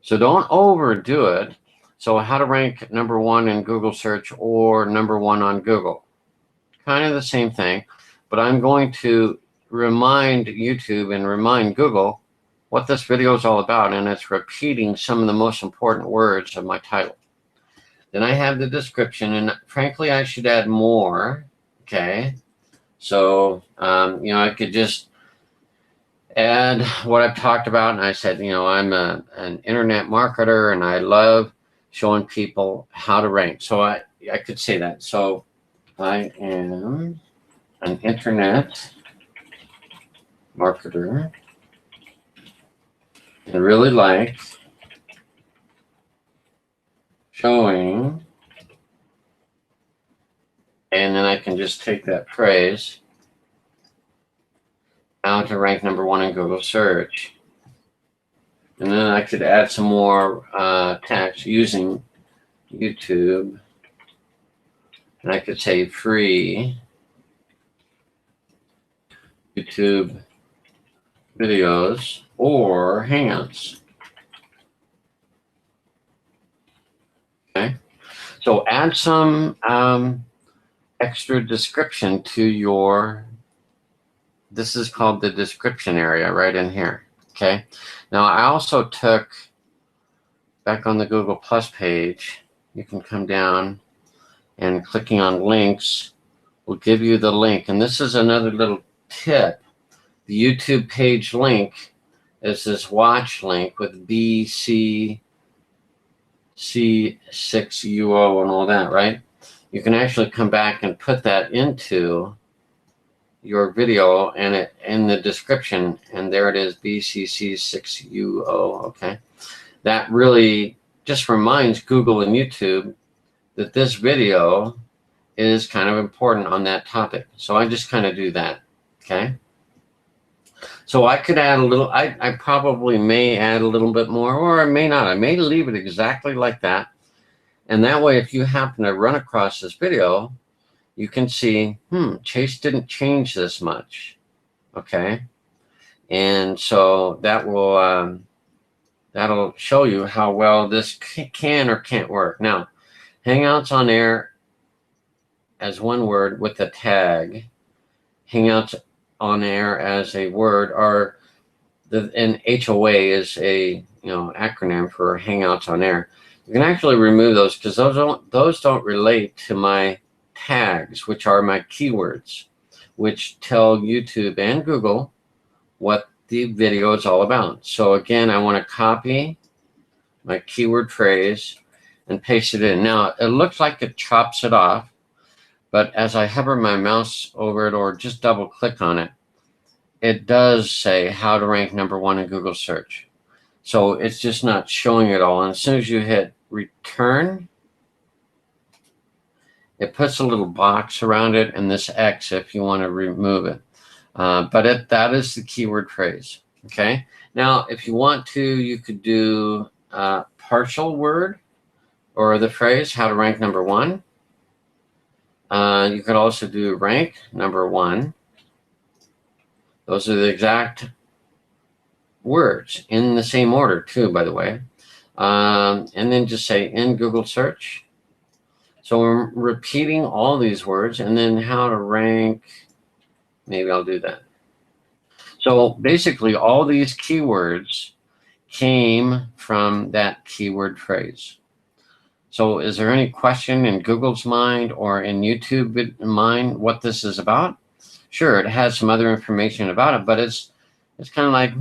So don't overdo it. So how to rank #1 in Google search or #1 on Google. Kind of the same thing, but I'm going to remind YouTube and remind Google what this video is all about, and it's repeating some of the most important words of my title. Then I have the description, and frankly, I should add more. Okay, so I could just add what I've talked about, and I said, I'm an internet marketer, and I love showing people how to rank. So I could say that. So I am an internet marketer and really like showing, and then I can just take that phrase how to rank #1 in Google search. And then I could add some more text using YouTube. And I could say free YouTube videos or Hangouts. Okay. So add some extra description to your, this is called the description area right in here. Okay. Now I also took, back on the Google Plus page, you can come down and clicking on links will give you the link. And this is another little tip. The YouTube page link is this watch link with BCC6UO and all that, right? You can actually come back and put that into your video and it in the description, and there it is, BCC6UO. Okay, that really just reminds Google and YouTube that this video is kind of important on that topic. So I just kind of do that. Okay, so I could add a little, I probably may add a little bit more, or I may not. I may leave it exactly like that, and that way if you happen to run across this video, you can see, Chase didn't change this much. Okay, and so that will that'll show you how well this can or can't work. Now, Hangouts on Air as one word with a tag, Hangouts on Air as a word, or and HOA is a acronym for Hangouts on Air. You can actually remove those because those don't relate to my tags, which are my keywords, which tell YouTube and Google what the video is all about. So again, I want to copy my keyword phrase and paste it in. Now, it looks like it chops it off, but as I hover my mouse over it or just double click on it, it does say how to rank #1 in Google search. So it's just not showing it all. And as soon as you hit return, it puts a little box around it and this X if you want to remove it. But that is the keyword phrase. Okay. Now, if you want to, you could do partial word or the phrase how to rank #1. You could also do rank #1. Those are the exact words in the same order too, by the way. And then just say in Google search. So I'm repeating all these words, and then how to rank, maybe I'll do that. So basically all these keywords came from that keyword phrase. So is there any question in Google's mind or in YouTube mind what this is about? Sure, it has some other information about it, but it's kind of like,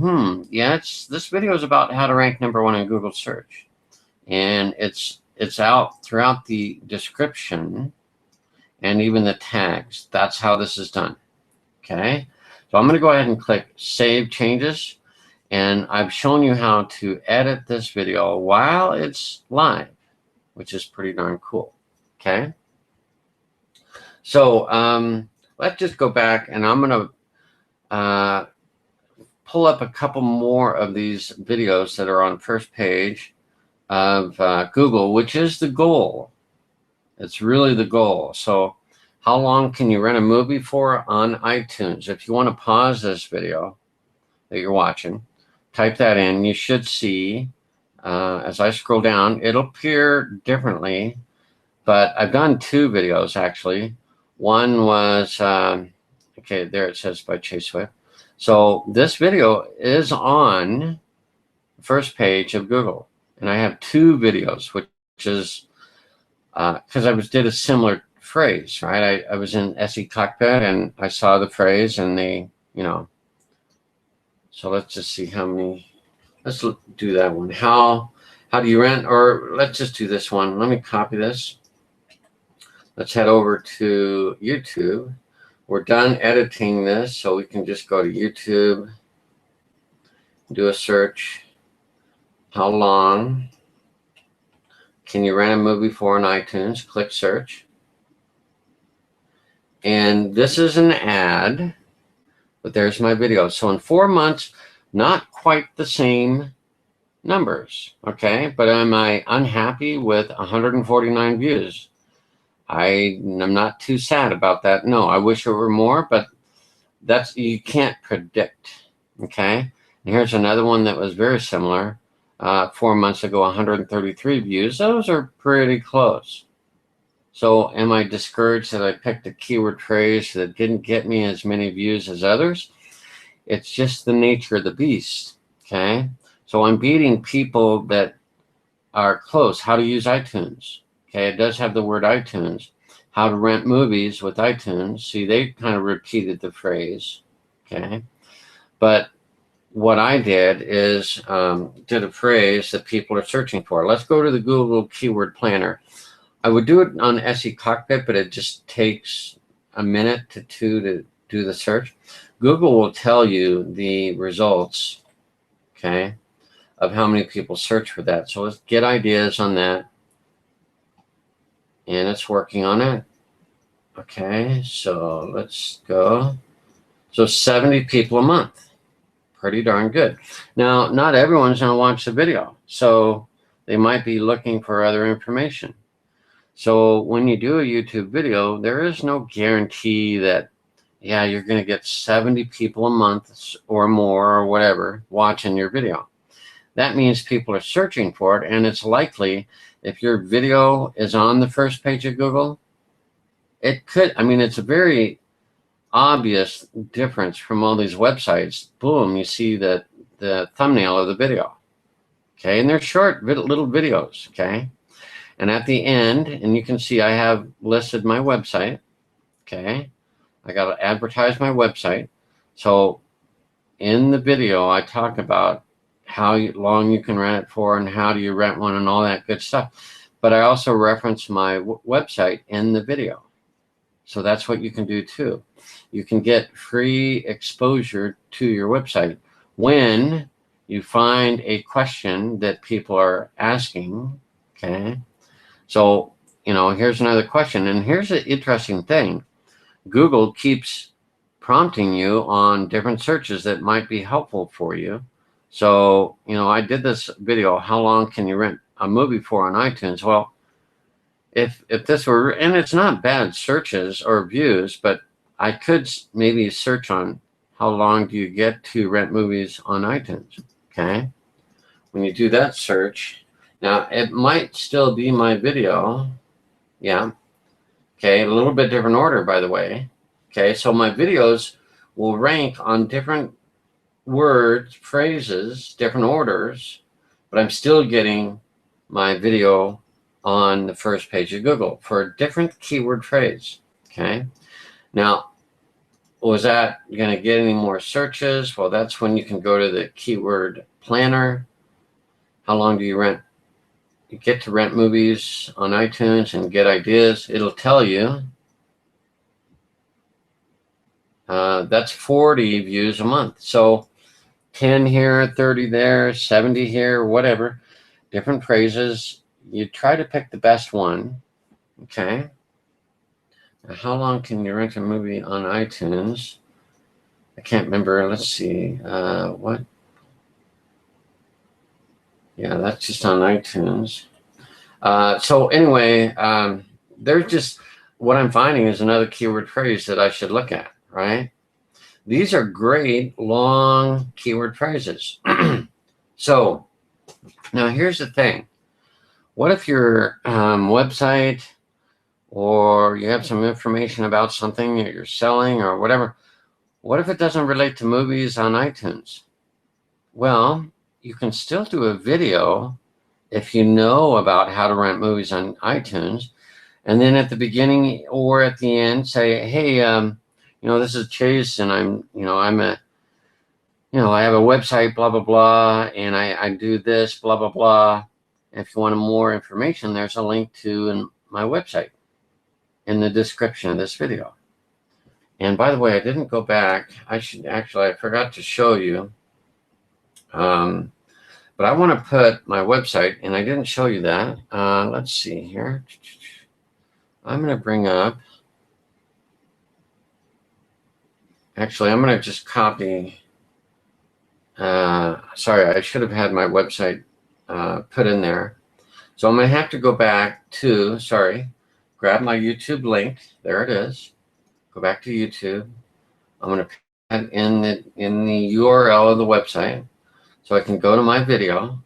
yeah, this video is about how to rank #1 in Google search. And it's out throughout the description and even the tags. That's how this is done. Okay, so I'm going to go ahead and click Save Changes. And I've shown you how to edit this video while it's live, which is pretty darn cool. Okay. So let's just go back, and I'm going to pull up a couple more of these videos that are on first page of Google, which is the goal. It's really the goal. So how long can you rent a movie for on iTunes? If you want to pause this video that you're watching, type that in. You should see, as I scroll down, it'll appear differently, but I've done two videos actually. One was, okay, there it says by Chase Swift. So this video is on the first page of Google, and I have two videos, which is because I did a similar phrase, right? I was in SECockpit and I saw the phrase, and they, so let's just see how many. Let's do that one. How do you rent? Or let's just do this one. Let me copy this. Let's head over to YouTube. We're done editing this, so we can just go to YouTube, do a search. How long can you rent a movie for on iTunes? Click search. And this is an ad, but there's my video. So in 4 months, not quite the same numbers, okay? But am I unhappy with 149 views? I'm not too sad about that. No, I wish it were more, but you can't predict, okay? And here's another one that was very similar. 4 months ago, 133 views. Those are pretty close. So am I discouraged that I picked a keyword phrase that didn't get me as many views as others? It's just the nature of the beast, okay? So I'm beating people that are close. How to use iTunes. Okay, it does have the word iTunes. How to rent movies with iTunes. See, they kind of repeated the phrase. Okay, but what I did is did a phrase that people are searching for. Let's go to the Google Keyword Planner. I would do it on SECockpit, but it just takes a minute to two to do the search. Google will tell you the results, okay, of how many people search for that. So let's get ideas on that. And it's working on it. Okay, so let's go. So 70 people a month. Pretty darn good. Now, not everyone's going to watch the video, so they might be looking for other information. So when you do a YouTube video, there is no guarantee that, yeah, you're going to get 70 people a month or more or whatever watching your video. That means people are searching for it, and it's likely if your video is on the first page of Google, it could, I mean, it's a very obvious difference from all these websites. Boom, you see the thumbnail of the video. Okay, and they're short little videos, okay? And at the end, and you can see I have listed my website, okay? I got to advertise my website. So in the video, I talk about how long you can rent it for and how do you rent one and all that good stuff. But I also reference my website in the video. So that's what you can do too. You can get free exposure to your website when you find a question that people are asking, okay? So, here's another question. And here's the interesting thing. Google keeps prompting you on different searches that might be helpful for you. So, I did this video, how long can you rent a movie for on iTunes? Well, if this were, and it's not bad searches or views, but I could maybe search on how long do you get to rent movies on iTunes, okay? When you do that search, now it might still be my video, yeah, okay, a little bit different order, by the way, okay? So my videos will rank on different words, phrases, different orders, but I'm still getting my video on the first page of Google for a different keyword phrase, okay? Now, was that going to get any more searches? Well, that's when you can go to the keyword planner. How long do you rent? You get to rent movies on iTunes and get ideas. It'll tell you that's 40 views a month. So 10 here, 30 there, 70 here, whatever, different phrases. You try to pick the best one, okay? Now, how long can you rent a movie on iTunes? I can't remember. Let's see. What? Yeah, that's just on iTunes. So anyway, there's just, what I'm finding is another keyword phrase that I should look at, right? These are great long keyword phrases. So now here's the thing. What if your website, or you have some information about something that you're selling or whatever, what if it doesn't relate to movies on iTunes? Well, you can still do a video if you know about how to rent movies on iTunes, and then at the beginning or at the end say, hey, this is Chase, and I have a website, blah, blah, blah, and I do this, blah, blah, blah. And if you want more information, there's a link to my website in the description of this video. And by the way, I didn't go back. I forgot to show you. But I want to put my website, and I didn't show you that. Let's see here. I'm going to bring up. Actually, I'm going to just copy. Sorry, I should have had my website put in there. So I'm going to have to go back to, grab my YouTube link. There it is. Go back to YouTube. I'm going to put that in the URL of the website so I can go to my video.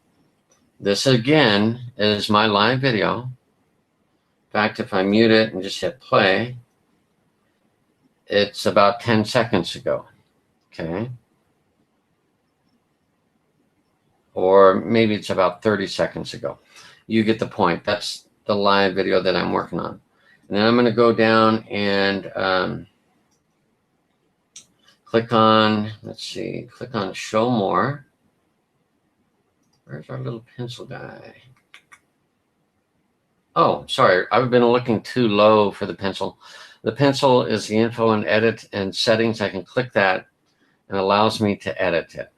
This again is my live video. In fact, if I mute it and just hit play, it's about 10 seconds ago. Okay. Or maybe it's about 30 seconds ago. You get the point. That's the live video that I'm working on. And then I'm going to go down and click on, click on show more. Where's our little pencil guy? Oh, sorry. I've been looking too low for the pencil. The pencil is the info and edit and settings. I can click that and it allows me to edit it.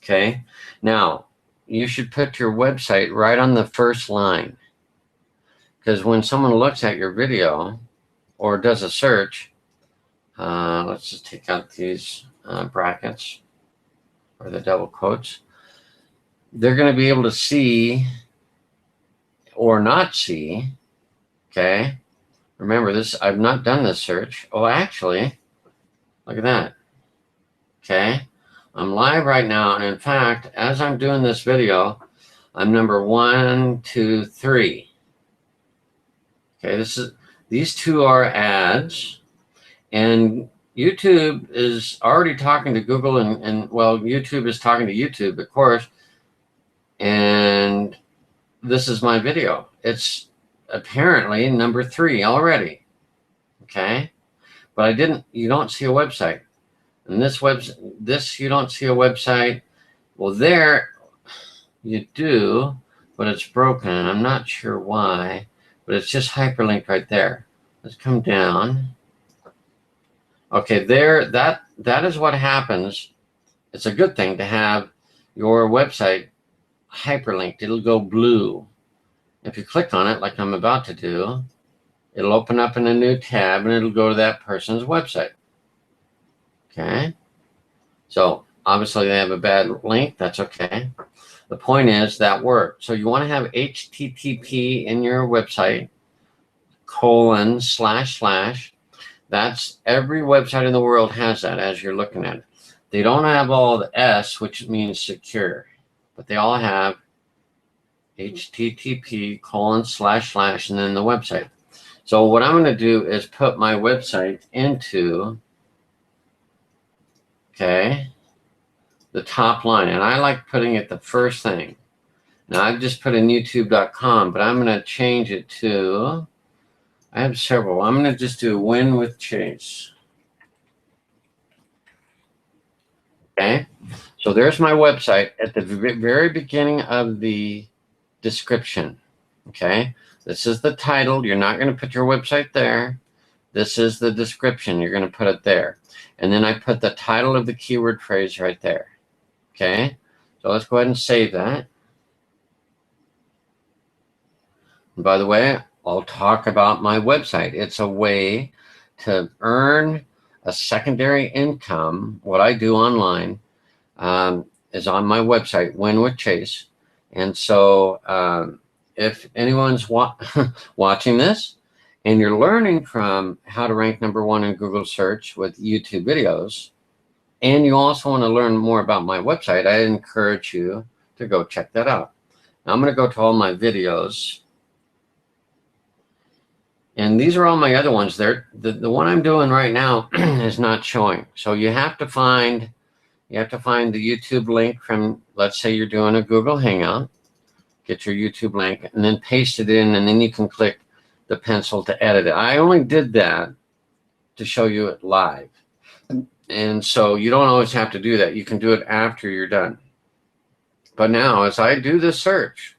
Okay. Now, you should put your website right on the first line, because when someone looks at your video or does a search, let's just take out these brackets or the double quotes. They're going to be able to see or not see. Okay. Remember this, I've not done this search. Oh, actually, look at that. Okay. I'm live right now. And in fact, as I'm doing this video, I'm number 1, 2, 3. Okay. These two are ads, and YouTube is already talking to Google, and well, YouTube is talking to YouTube, of course. And this is my video. It's apparently number 3 already. Okay. But you don't see a website. And this you don't see a website. Well, there you do, but it's broken. I'm not sure why, but it's just hyperlinked right there. Let's come down. Okay, there, that is what happens. It's a good thing to have your website hyperlinked. It'll go blue. If you click on it, like I'm about to do, it'll open up in a new tab and it'll go to that person's website. Okay. So obviously they have a bad link. That's okay. The point is that worked. So you want to have HTTP in your website, :// That's every website in the world has that as you're looking at it. They don't have all the S, which means secure, but they all have HTTP : / and then the website. So what I'm going to do is put my website into, okay, the top line. And I like putting it the first thing. Now I've just put in youtube.com, but I'm going to change it to, I have several. I'm going to just do Win with Chase. Okay. So there's my website at the very beginning of the description. Okay. This is the title. You're not going to put your website there. This is the description. You're going to put it there. And then I put the title of the keyword phrase right there. Okay, so let's go ahead and save that. And by the way, I'll talk about my website. It's a way to earn a secondary income. What I do online is on my website, Win with Chase. And so if anyone's watching this and you're learning from how to rank #1 in Google search with YouTube videos, and you also want to learn more about my website, I encourage you to go check that out. Now I'm going to go to all my videos. And these are all my other ones. The one I'm doing right now is not showing. So you have to find the YouTube link from, let's say you're doing a Google Hangout. Get your YouTube link and then paste it in, and then you can click the pencil to edit it. I only did that to show you it live. And so you don't always have to do that. You can do it after you're done. But now, as I do this search,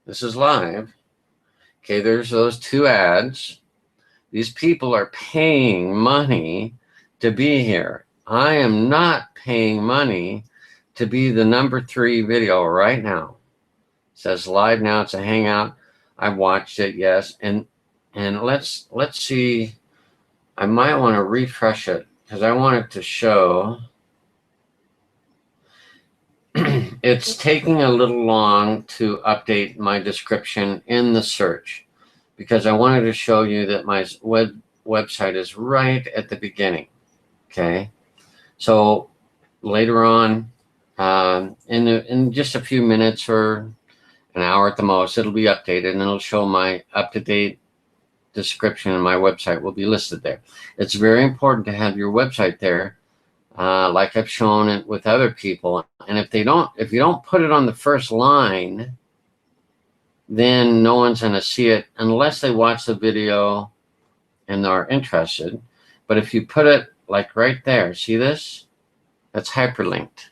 this is live. Okay, there's those 2 ads. These people are paying money to be here. I am not paying money to be the #3 video right now. It says live now. It's a Hangout. I watched it, yes. And let's see. I might want to refresh it because I want it to show. It's taking a little long to update my description in the search because I wanted to show you that my website is right at the beginning. Okay, so later on, in just a few minutes or an hour at the most, it'll be updated and it'll show my up-to-date description, and my website will be listed there. It's very important to have your website there. Like I've shown it with other people, and if you don't put it on the first line, then no one's going to see it unless they watch the video and are interested. But if you put it like right there, see this? That's hyperlinked,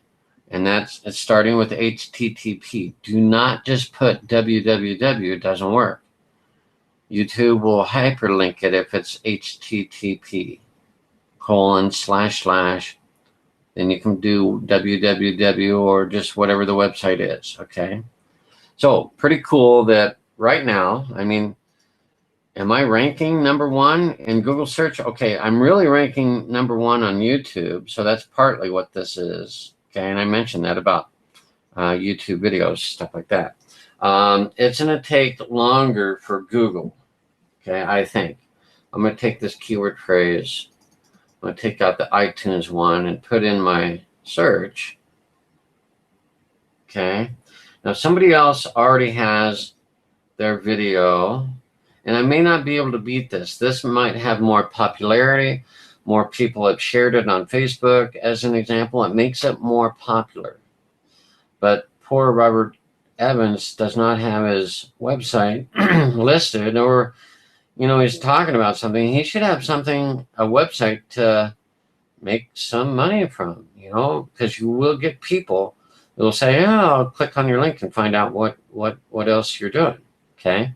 and it's starting with HTTP. Do not just put www. It doesn't work. YouTube will hyperlink it if it's HTTP : // then you can do www or just whatever the website is. Okay, so pretty cool that right now, I mean, am I ranking #1 in Google search? Okay, I'm really ranking #1 on YouTube, so that's partly what this is. Okay, and I mentioned that about YouTube videos, stuff like that. It's going to take longer for Google. Okay, I think I'm going to take this keyword phrase. I'm going to take out the iTunes one and put in my search. Okay. Now somebody else already has their video, and I may not be able to beat this. This might have more popularity. More people have shared it on Facebook, as an example. It makes it more popular. But poor Robert Evans does not have his website listed, or he's talking about something. He should have a website to make some money from, because you will get people that will say, oh, I'll click on your link and find out what else you're doing. Okay.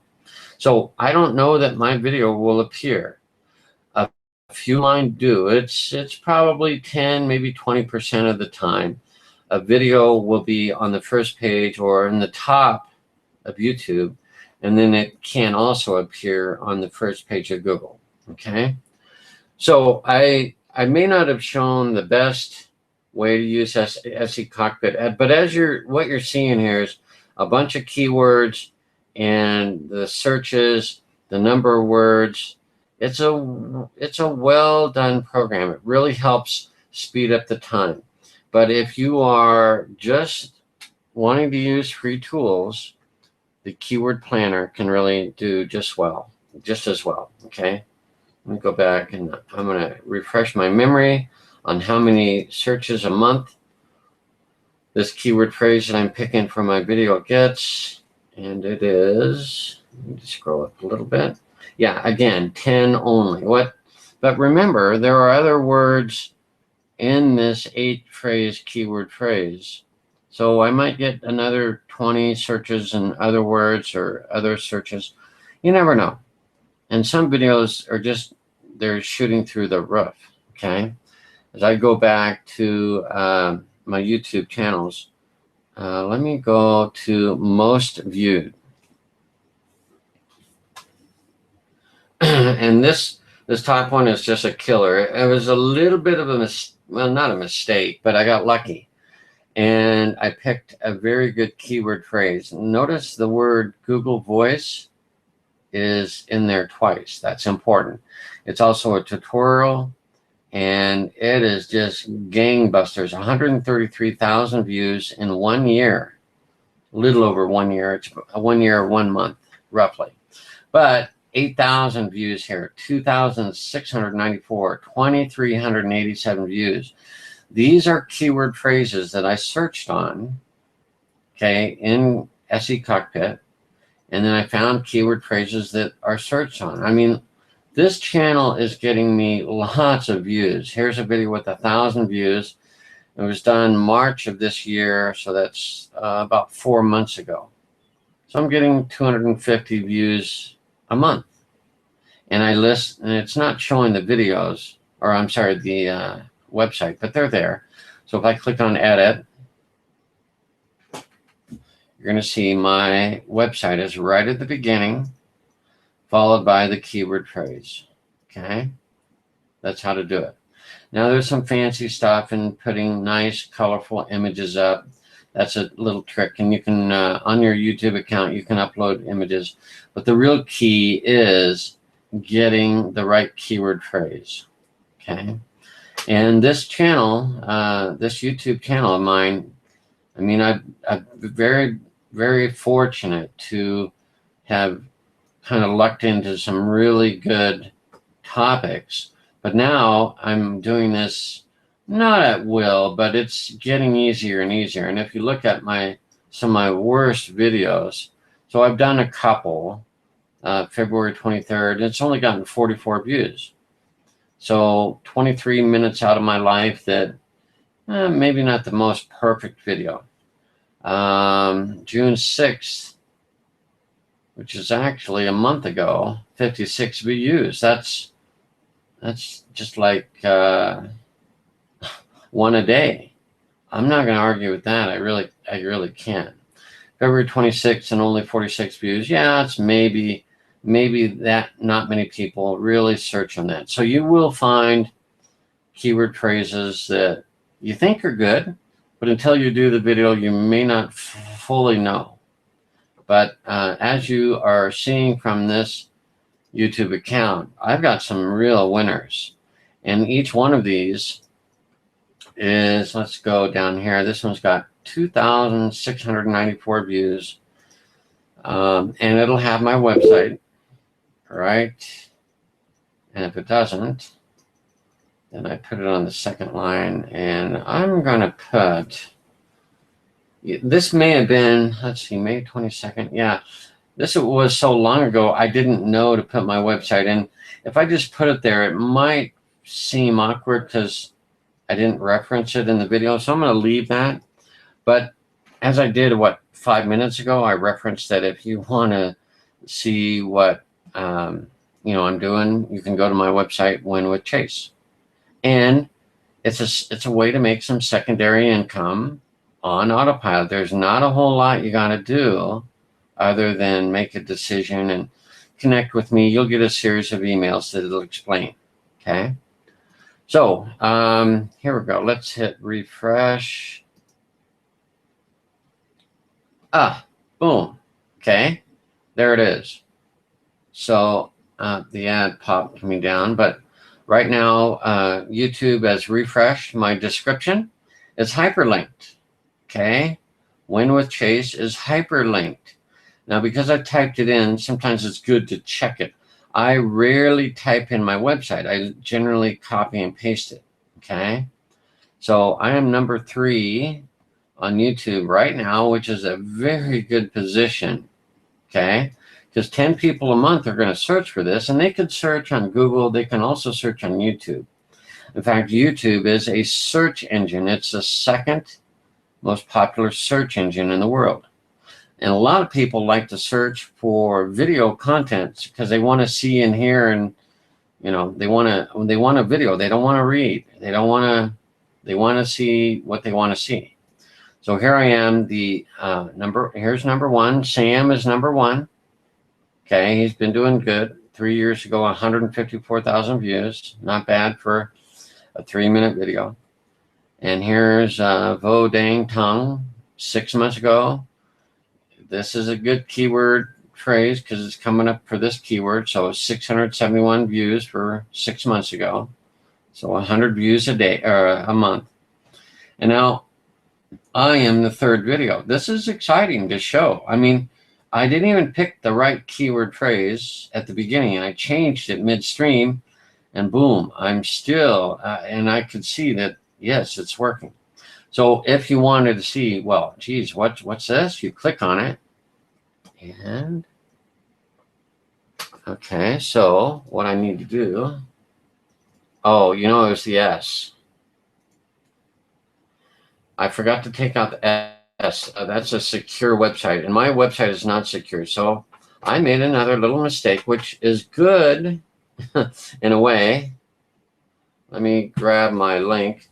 So I don't know that my video will appear. A few mine do. It's probably 10, maybe 20% of the time. A video will be on the first page or in the top of YouTube, and then it can also appear on the first page of Google. Okay, so I may not have shown the best way to use SECockpit, but what you're seeing here is a bunch of keywords and the searches, the number of words. It's a well done program. It really helps speed up the time. But if you are just wanting to use free tools, the keyword planner can really do just as well. Okay, let me go back and I'm going to refresh my memory on how many searches a month this keyword phrase that I'm picking for my video gets, and it is, let me just scroll up a little bit. Yeah, again, 10 only. But remember, there are other words in this 8-phrase keyword phrase. So I might get another 20 searches and other words or other searches. You never know. And some videos are they're shooting through the roof. Okay. As I go back to my YouTube channels. Let me go to most viewed. And this top one is just a killer. It was a little bit of a well, not a mistake, but I got lucky. And I picked a very good keyword phrase. Notice the word Google Voice is in there twice. That's important. It's also a tutorial, and it is just gangbusters. 133,000 views in 1 year. A little over 1 year. It's 1 year, 1 month, roughly. But 8,000 views here, 2,694, 2,387 views. These are keyword phrases that I searched on, okay, in SECockpit, and then I found keyword phrases that are searched on. I mean, this channel is getting me lots of views. Here's a video with 1,000 views. It was done March of this year, so that's about 4 months ago. So I'm getting 250 views a month. And I list, and it's not showing the videos, or I'm sorry, the website, but they're there. So if I click on edit, you're going to see my website is right at the beginning, followed by the keyword phrase. Okay, that's how to do it. Now there's some fancy stuff in putting nice, colorful images up. That's a little trick, and you can on your YouTube account you can upload images. But the real key is getting the right keyword phrase. Okay. And this channel, this YouTube channel of mine, I mean, I'm very, very fortunate to have kind of lucked into some really good topics. But now I'm doing this not at will, but it's getting easier and easier. And if you look at some of my worst videos, so I've done a couple, February 23rd, it's only gotten 44 views. So 23 minutes out of my life that maybe not the most perfect video. June 6th, which is actually a month ago, 56 views. That's just like one a day. I'm not going to argue with that. I really can't. February 26th and only 46 views. Yeah, it's maybe that not many people really search on that. So you will find keyword phrases that you think are good, but until you do the video, you may not fully know. But as you are seeing from this YouTube account, I've got some real winners. And each one of these is, let's go down here. This one's got 2,694 views. And it'll have my website. Right, and if it doesn't, then I put it on the second line, and I'm gonna put, this may have been, let's see, May 22nd. Yeah, this was so long ago I didn't know to put my website in. If I just put it there, it might seem awkward because I didn't reference it in the video, so I'm gonna leave that. But as I did 5 minutes ago, I referenced that if you want to see what I'm doing, you can go to my website, Win with Chase, and it's a way to make some secondary income on autopilot. There's not a whole lot you got to do other than make a decision and connect with me. You'll get a series of emails that will explain. Okay, so here we go. Let's hit refresh. Boom. Okay, there it is. So the ad popped me down, but right now YouTube has refreshed my description. It's hyperlinked. Okay, Win with Chase is hyperlinked. Now, because I typed it in, sometimes it's good to check it. I rarely type in my website. I generally copy and paste it. Okay, so I am number 3 on YouTube right now, which is a very good position. Okay, because 10 people a month are going to search for this, and they could search on Google. They can also search on YouTube. In fact, YouTube is a search engine. It's the second most popular search engine in the world. And a lot of people like to search for video content because they want to see and hear, and they want a video. They don't want to read. They don't want to They want to see what they want to see. So here I am, here's number one. Sam is number one. Okay, he's been doing good. 3 years ago, 154,000 views. Not bad for a 3-minute video. And here's Vo Dang Tung, 6 months ago. This is a good keyword phrase because it's coming up for this keyword. So 671 views for 6 months ago. So 100 views a day or a month. And now I am the third video. This is exciting to show. I mean, I didn't even pick the right keyword phrase at the beginning, and I changed it midstream, and boom, I'm still, and I could see that, yes, it's working. So if you wanted to see, well, geez, what's this? You click on it, and, okay, so what I need to do, oh, you know, it was the S. I forgot to take out the S. That's a secure website, and my website is not secure. So I made another little mistake, which is good in a way. Let me grab my link.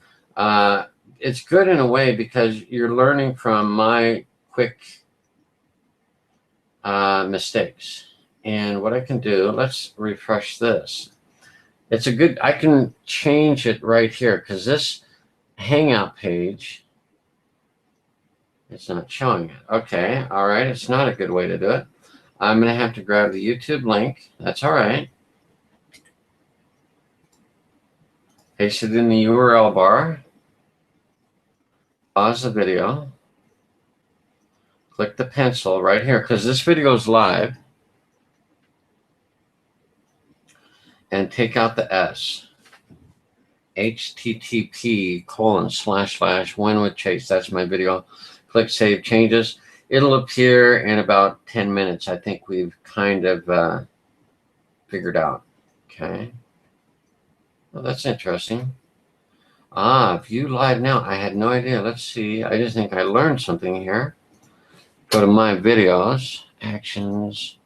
It's good in a way because you're learning from my quick mistakes. And what I can do, let's refresh this. It's a good, I can change it right here because this Hangout page, it's not showing it. Okay, all right, it's not a good way to do it. I'm going to have to grab the YouTube link. That's all right. Paste it in the URL bar. Pause the video. Click the pencil right here because this video is live. And take out the S. http://win-with-chase. That's my video. Click Save Changes. It'll appear in about 10 minutes. I think we've kind of figured out. Okay. Well, that's interesting. View live now. I had no idea. Let's see. I just think I learned something here. Go to my videos, actions,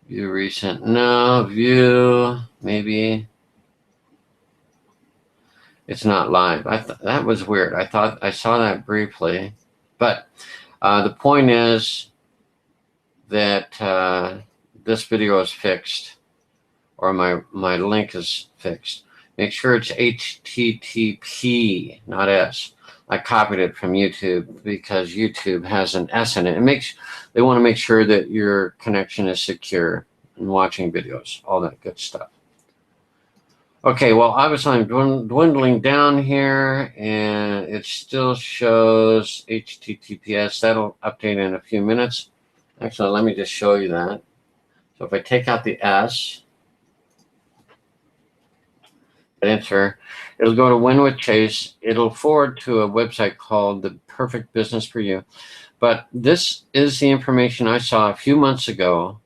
view recent. No, view, maybe. It's not live. That was weird. I thought I saw that briefly. But the point is that this video is fixed, or my link is fixed. Make sure it's HTTP, not S. I copied it from YouTube because YouTube has an S in it. They want to make sure that your connection is secure and watching videos, all that good stuff. Okay, well, obviously I'm dwindling down here, and it still shows HTTPS. That'll update in a few minutes. Actually, let me just show you that. So if I take out the S, enter, it'll go to Win-with-Chase. It'll forward to a website called The Perfect Business for You. But this is the information I saw a few months ago,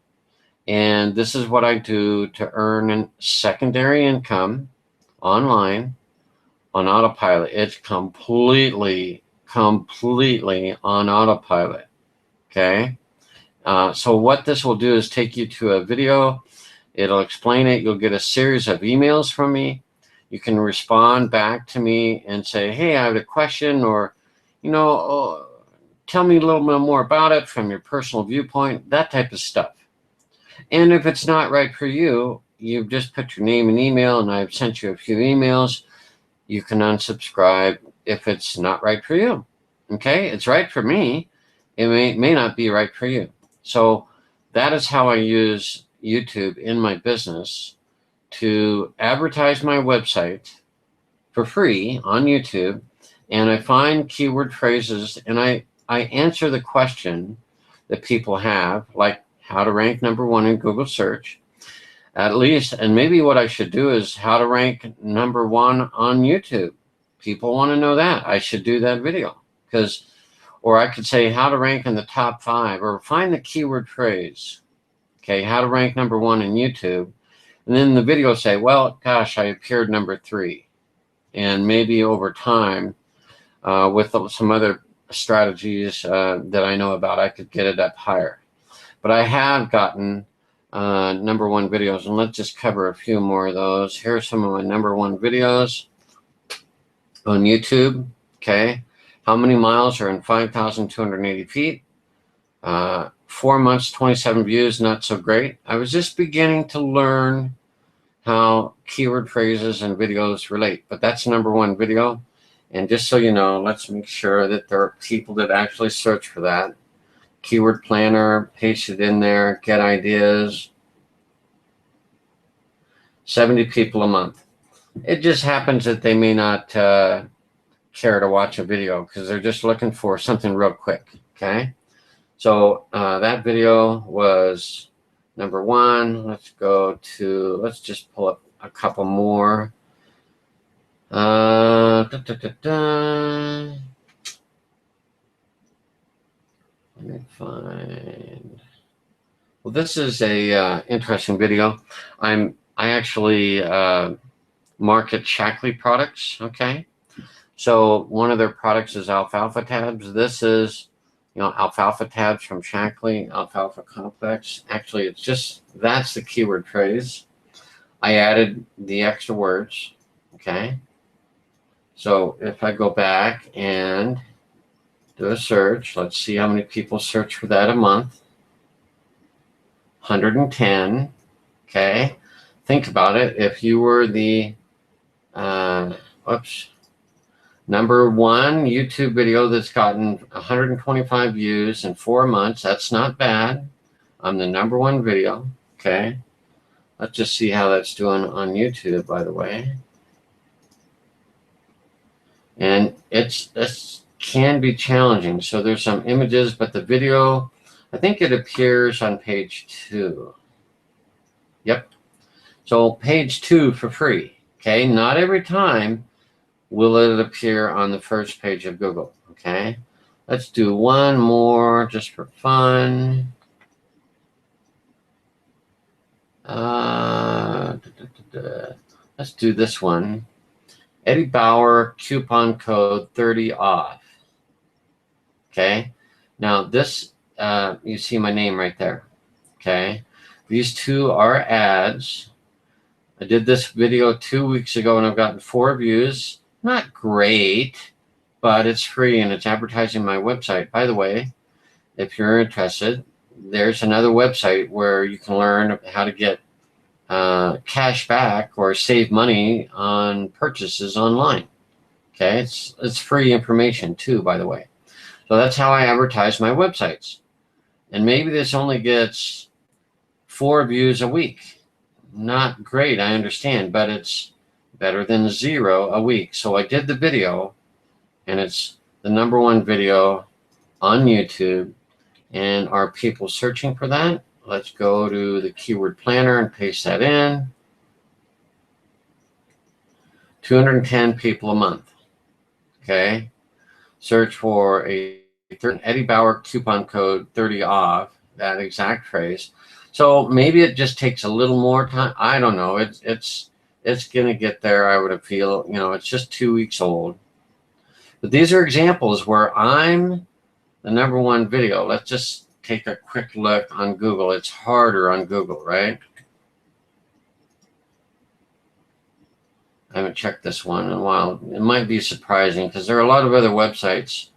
and this is what I do to earn secondary income online on autopilot. It's completely on autopilot. Okay. So what this will do is take you to a video. It'll explain it. You'll get a series of emails from me. You can respond back to me and say, hey, I have a question, or, you know, tell me a little bit more about it from your personal viewpoint, that type of stuff. And if it's not right for you, you've just put your name and email, and I've sent you a few emails. You can unsubscribe if it's not right for you. Okay, it's right for me. It may not be right for you. So that is how I use YouTube in my business to advertise my website for free on YouTube. And I find keyword phrases, and I answer the question that people have, like how to rank #1 in Google search, at least. And maybe what I should do is how to rank #1 on YouTube. People want to know that. I should do that video, or I could say how to rank in the top 5, or find the keyword phrase. Okay, how to rank #1 in YouTube. And then the video say, well, gosh, I appeared #3. And maybe over time, with some other strategies that I know about, I could get it up higher. But I have gotten #1 videos, and let's just cover a few more of those. Here's some of my #1 videos. on YouTube. Okay, how many miles are in 5,280 feet? 4 months, 27 views, not so great. I was just beginning to learn how keyword phrases and videos relate, but that's #1 video. And just so you know, let's make sure that there are people that actually search for that. Keyword planner, paste it in there, get ideas. 70 people a month. It just happens that they may not care to watch a video because they're just looking for something real quick. Okay, so that video was #1. Let's just pull up a couple more. Let me find. Well, this is a interesting video. I actually market Shaklee products. Okay, so one of their products is alfalfa tabs. This is, alfalfa tabs from Shaklee, alfalfa complex. Actually, that's the keyword phrase. I added the extra words. Okay, so if I go back and do a search, let's see how many people search for that a month. 110. Okay, think about it. If you were the #1 YouTube video that's gotten 125 views in 4 months, that's not bad. I'm the #1 video. Okay, let's just see how that's doing on YouTube, by the way. And this can be challenging. So there's some images, but the video, I think it appears on page 2. Yep. So page 2 for free. Okay, not every time will it appear on the first page of Google. Okay, let's do one more just for fun. Let's do this one. Eddie Bauer coupon code 30 off. Okay, now this, you see my name right there. Okay, these two are ads. I did this video 2 weeks ago and I've gotten 4 views. Not great, but it's free and it's advertising my website. By the way, if you're interested, there's another website where you can learn how to get cash back or save money on purchases online. Okay, it's free information too, by the way. So that's how I advertise my websites. And maybe this only gets 4 views a week. Not great, I understand, but it's better than 0 a week. So I did the video, and it's the #1 video on YouTube. And are people searching for that? Let's go to the keyword planner and paste that in. 210 people a month. Okay, search for an Eddie Bauer coupon code 30 off, that exact phrase. So maybe it just takes a little more time. I don't know. It's gonna get there, I would feel. It's just 2 weeks old. But these are examples where I'm the #1 video. Let's just take a quick look on Google. It's harder on Google, right? I haven't checked this one in a while. It might be surprising because there are a lot of other websites.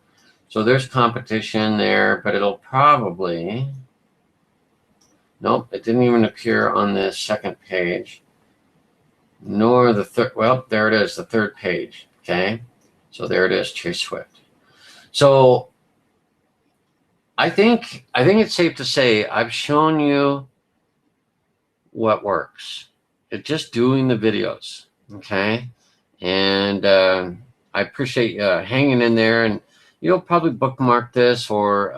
So there's competition there, but it'll probably... Nope, it didn't even appear on the second page. Nor the third. Well, there it is, the third page. Okay, so there it is, Chase Swift. So I think it's safe to say I've shown you what works. It's just doing the videos. Okay, and I appreciate you hanging in there, and you'll probably bookmark this or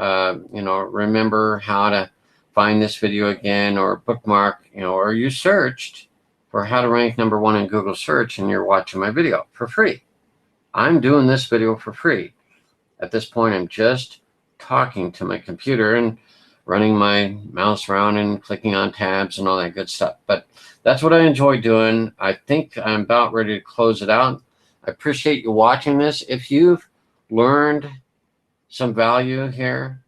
remember how to find this video again, or bookmark, or you searched for how to rank #1 in Google search and you're watching my video for free. I'm doing this video for free. At this point, I'm just talking to my computer and running my mouse around and clicking on tabs and all that good stuff. But that's what I enjoy doing. I think I'm about ready to close it out. I appreciate you watching this. If you've learned some value here,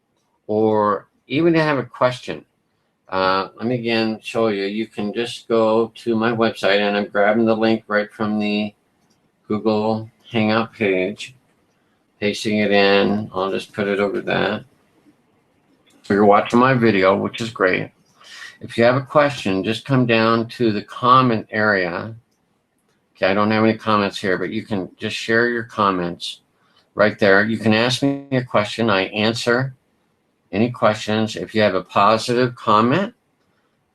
or even to have a question, let me again show you. You can just go to my website, and I'm grabbing the link right from the Google Hangout page, pasting it in. I'll just put it over that. So you're watching my video, which is great. If you have a question, just come down to the comment area. Okay, I don't have any comments here, but you can just share your comments right there. You can ask me a question. I answer any questions. If you have a positive comment,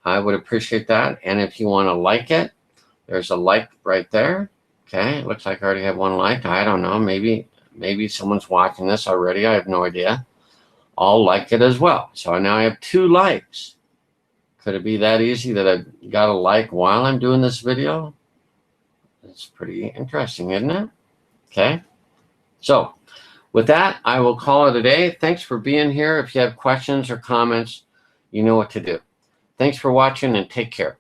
I would appreciate that. And if you want to like it, there's a like right there. Okay, it looks like I already have one like. I don't know. Maybe someone's watching this already. I have no idea. I'll like it as well. So now I have 2 likes. Could it be that easy that I've got a like while I'm doing this video? It's pretty interesting, isn't it? Okay. So with that, I will call it a day. Thanks for being here. If you have questions or comments, you know what to do. Thanks for watching and take care.